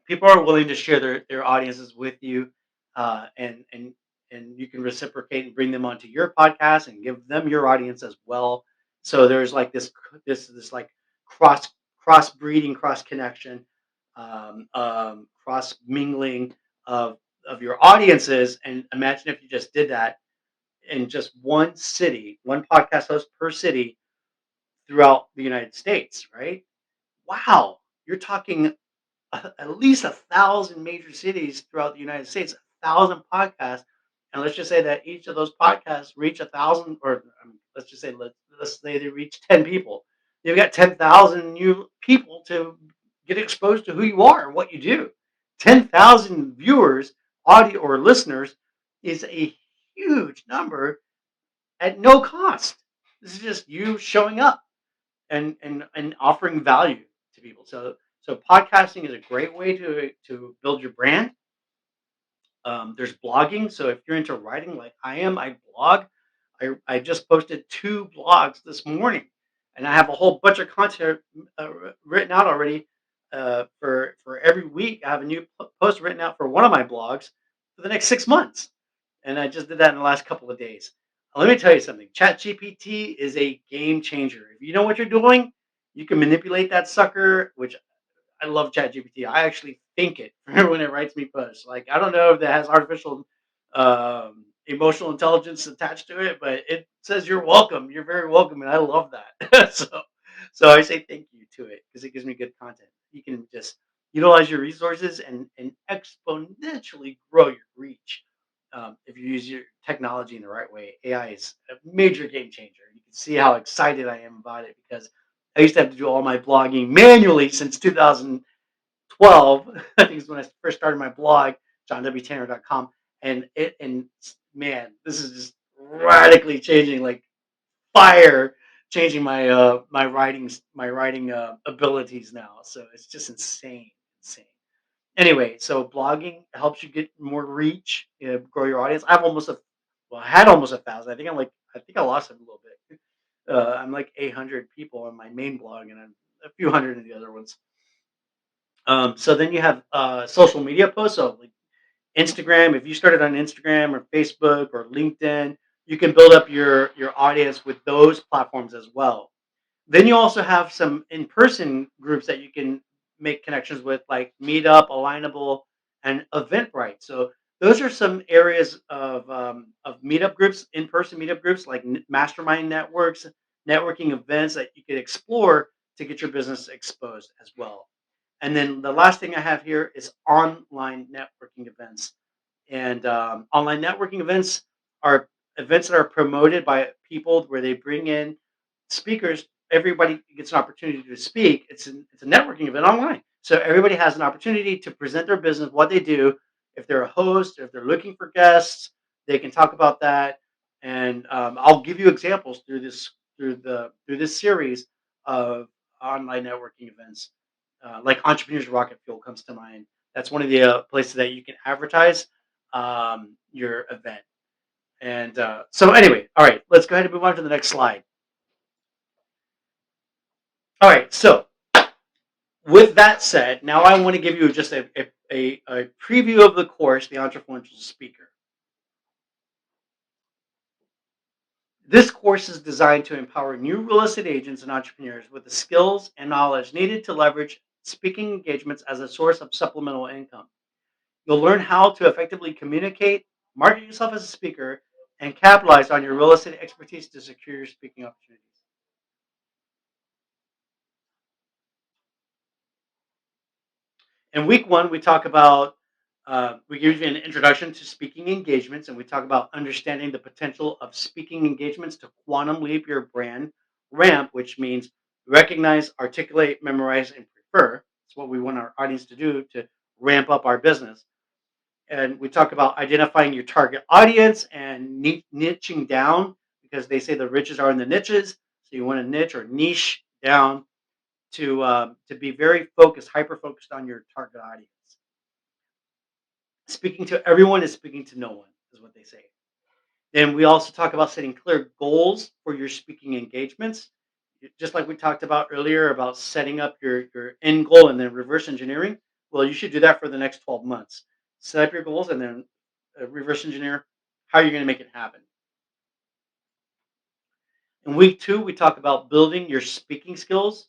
people are willing to share their audiences with you, uh, and and and you can reciprocate and bring them onto your podcast and give them your audience as well. So there's like this like cross cross breeding, cross connection, cross mingling of your audiences. And imagine if you just did that in just one city, one podcast host per city throughout the United States, right? Wow, you're talking at least 1,000 major cities throughout the United States, 1,000 podcasts, and let's just say that each of those podcasts reach 1,000, or let's just say let's say they reach 10 people. You've got 10,000 new people to get exposed to who you are and what you do. 10,000 viewers, audio or listeners, is a huge number at no cost. This is just you showing up and offering value to people. So podcasting is a great way to build your brand. There's blogging. So if you're into writing like I am, I blog. I just posted two blogs this morning, and I have a whole bunch of content written out already for every week. I have a new post written out for one of my blogs for the next 6 months, and I just did that in the last couple of days. Let me tell you something. ChatGPT is a game changer. If you know what you're doing, you can manipulate that sucker, which I love ChatGPT. I actually think it when it writes me posts. Like I don't know if that has artificial emotional intelligence attached to it, but it says you're welcome. You're very welcome, and I love that. So I say thank you to it because it gives me good content. You can just utilize your resources and exponentially grow your reach if you use your technology in the right way. AI is a major game changer. You can see how excited I am about it because I used to have to do all my blogging manually since 2012 2012, I think is when I first started my blog, johnwtanner.com, and man, this is just radically changing, like fire, changing my writing abilities now. So it's just insane. Anyway, so blogging helps you get more reach, grow your audience. I had almost 1,000. I think I lost it a little bit. I'm like 800 people on my main blog, and I'm a few hundred in the other ones. So then you have social media posts. So like Instagram, if you started on Instagram or Facebook or LinkedIn, you can build up your audience with those platforms as well. Then you also have some in-person groups that you can make connections with, like Meetup, Alignable, and Eventbrite. So those are some areas of meetup groups, in-person meetup groups, like mastermind networks, networking events that you could explore to get your business exposed as well. And then the last thing I have here is online networking events. And online networking events are events that are promoted by people where they bring in speakers. Everybody gets an opportunity to speak. It's a networking event online. So everybody has an opportunity to present their business, what they do. If they're a host, if they're looking for guests, they can talk about that. And I'll give you examples through this series of online networking events. Like Entrepreneurs Rocket Fuel comes to mind. That's one of the places that you can advertise your event. And so, anyway, all right, let's go ahead and move on to the next slide. All right, so with that said, now I want to give you just a preview of the course, the Entrefluential Speaker. This course is designed to empower new real estate agents and entrepreneurs with the skills and knowledge needed to leverage speaking engagements as a source of supplemental income. You'll learn how to effectively communicate, market yourself as a speaker, and capitalize on your real estate expertise to secure your speaking opportunities. In week one, we give you an introduction to speaking engagements, and we talk about understanding the potential of speaking engagements to quantum leap your brand ramp, which means recognize, articulate, memorize, and prefer. It's what we want our audience to do to ramp up our business. And we talk about identifying your target audience and niching down, because they say the riches are in the niches. So you want to niche or niche down to be very focused, hyper focused on your target audience. Speaking to everyone is speaking to no one, is what they say. Then we also talk about setting clear goals for your speaking engagements. Just like we talked about earlier about setting up your end goal and then reverse engineering. Well, you should do that for the next 12 months. Set up your goals and then reverse engineer how you're going to make it happen. In week two, we talk about building your speaking skills.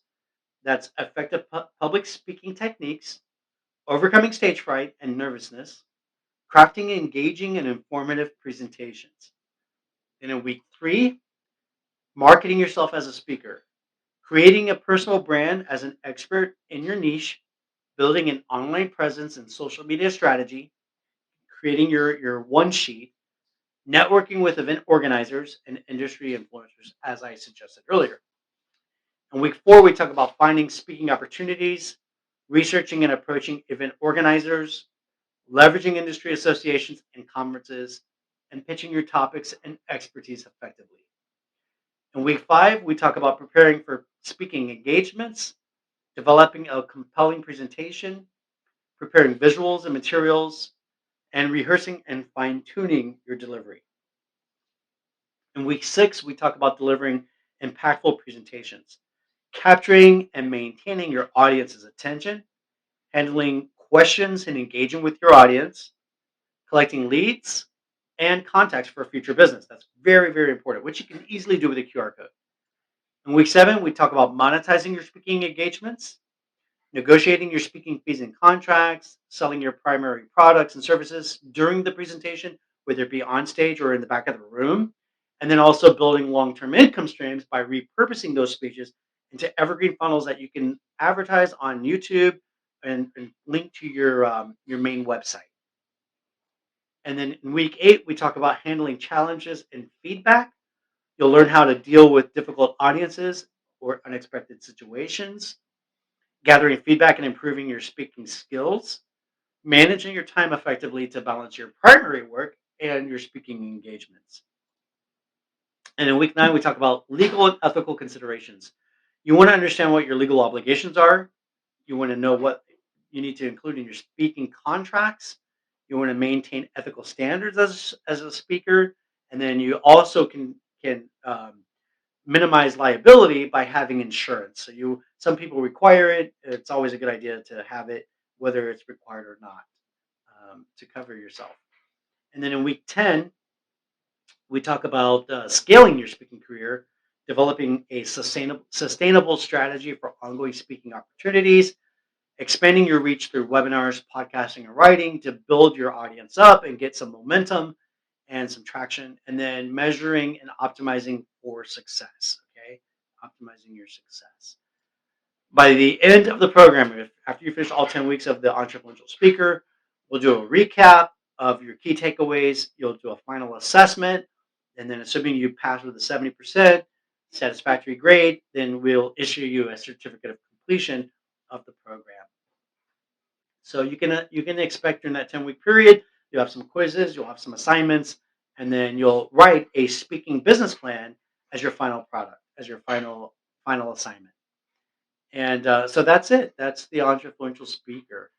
That's effective public speaking techniques, overcoming stage fright and nervousness, crafting engaging and informative presentations. And in week three, marketing yourself as a speaker, creating a personal brand as an expert in your niche, building an online presence and social media strategy, creating your one sheet, networking with event organizers and industry influencers, as I suggested earlier. In week four, we talk about finding speaking opportunities, researching and approaching event organizers, leveraging industry associations and conferences, and pitching your topics and expertise effectively. In week five, we talk about preparing for speaking engagements, developing a compelling presentation, preparing visuals and materials, and rehearsing and fine tuning your delivery. In week six, we talk about delivering impactful presentations, capturing and maintaining your audience's attention, handling questions and engaging with your audience, collecting leads and contacts for future business. That's very, very important, which you can easily do with a QR code. In week seven, we talk about monetizing your speaking engagements, negotiating your speaking fees and contracts, selling your primary products and services during the presentation, whether it be on stage or in the back of the room, and then also building long-term income streams by repurposing those speeches into evergreen funnels that you can advertise on YouTube and link to your main website. And then in week eight, we talk about handling challenges and feedback. You'll learn how to deal with difficult audiences or unexpected situations. gathering feedback and improving your speaking skills, managing your time effectively to balance your primary work and your speaking engagements. And in week 9, we talk about legal and ethical considerations. You want to understand what your legal obligations are. You want to know what you need to include in your speaking contracts. You want to maintain ethical standards as a speaker, and then you also can minimize liability by having insurance. So some people require it. It's always a good idea to have it, whether it's required or not, to cover yourself. And then in week 10, we talk about scaling your speaking career, developing a sustainable strategy for ongoing speaking opportunities, expanding your reach through webinars, podcasting, and writing to build your audience up and get some momentum and some traction, and then measuring and optimizing for success. Okay, optimizing your success. By the end of the program, after you finish all 10 weeks of the Entrefluential Speaker, we'll do a recap of your key takeaways. You'll do a final assessment. And then, assuming you pass with a 70% satisfactory grade, then we'll issue you a certificate of completion of the program. So you can expect during that 10-week period, you'll have some quizzes, you'll have some assignments, and then you'll write a speaking business plan as your final product, as your final assignment. And so that's it. That's the Entrefluential Speaker.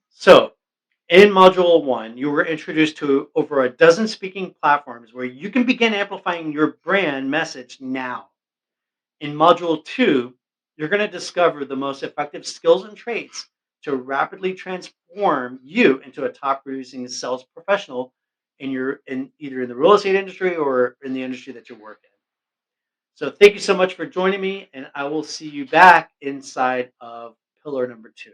So in Module 1, you were introduced to over a dozen speaking platforms where you can begin amplifying your brand message now. In Module 2, you're going to discover the most effective skills and traits to rapidly transform you into a top producing sales professional in either in the real estate industry or in the industry that you work in. So thank you so much for joining me, and I will see you back inside of pillar number 2.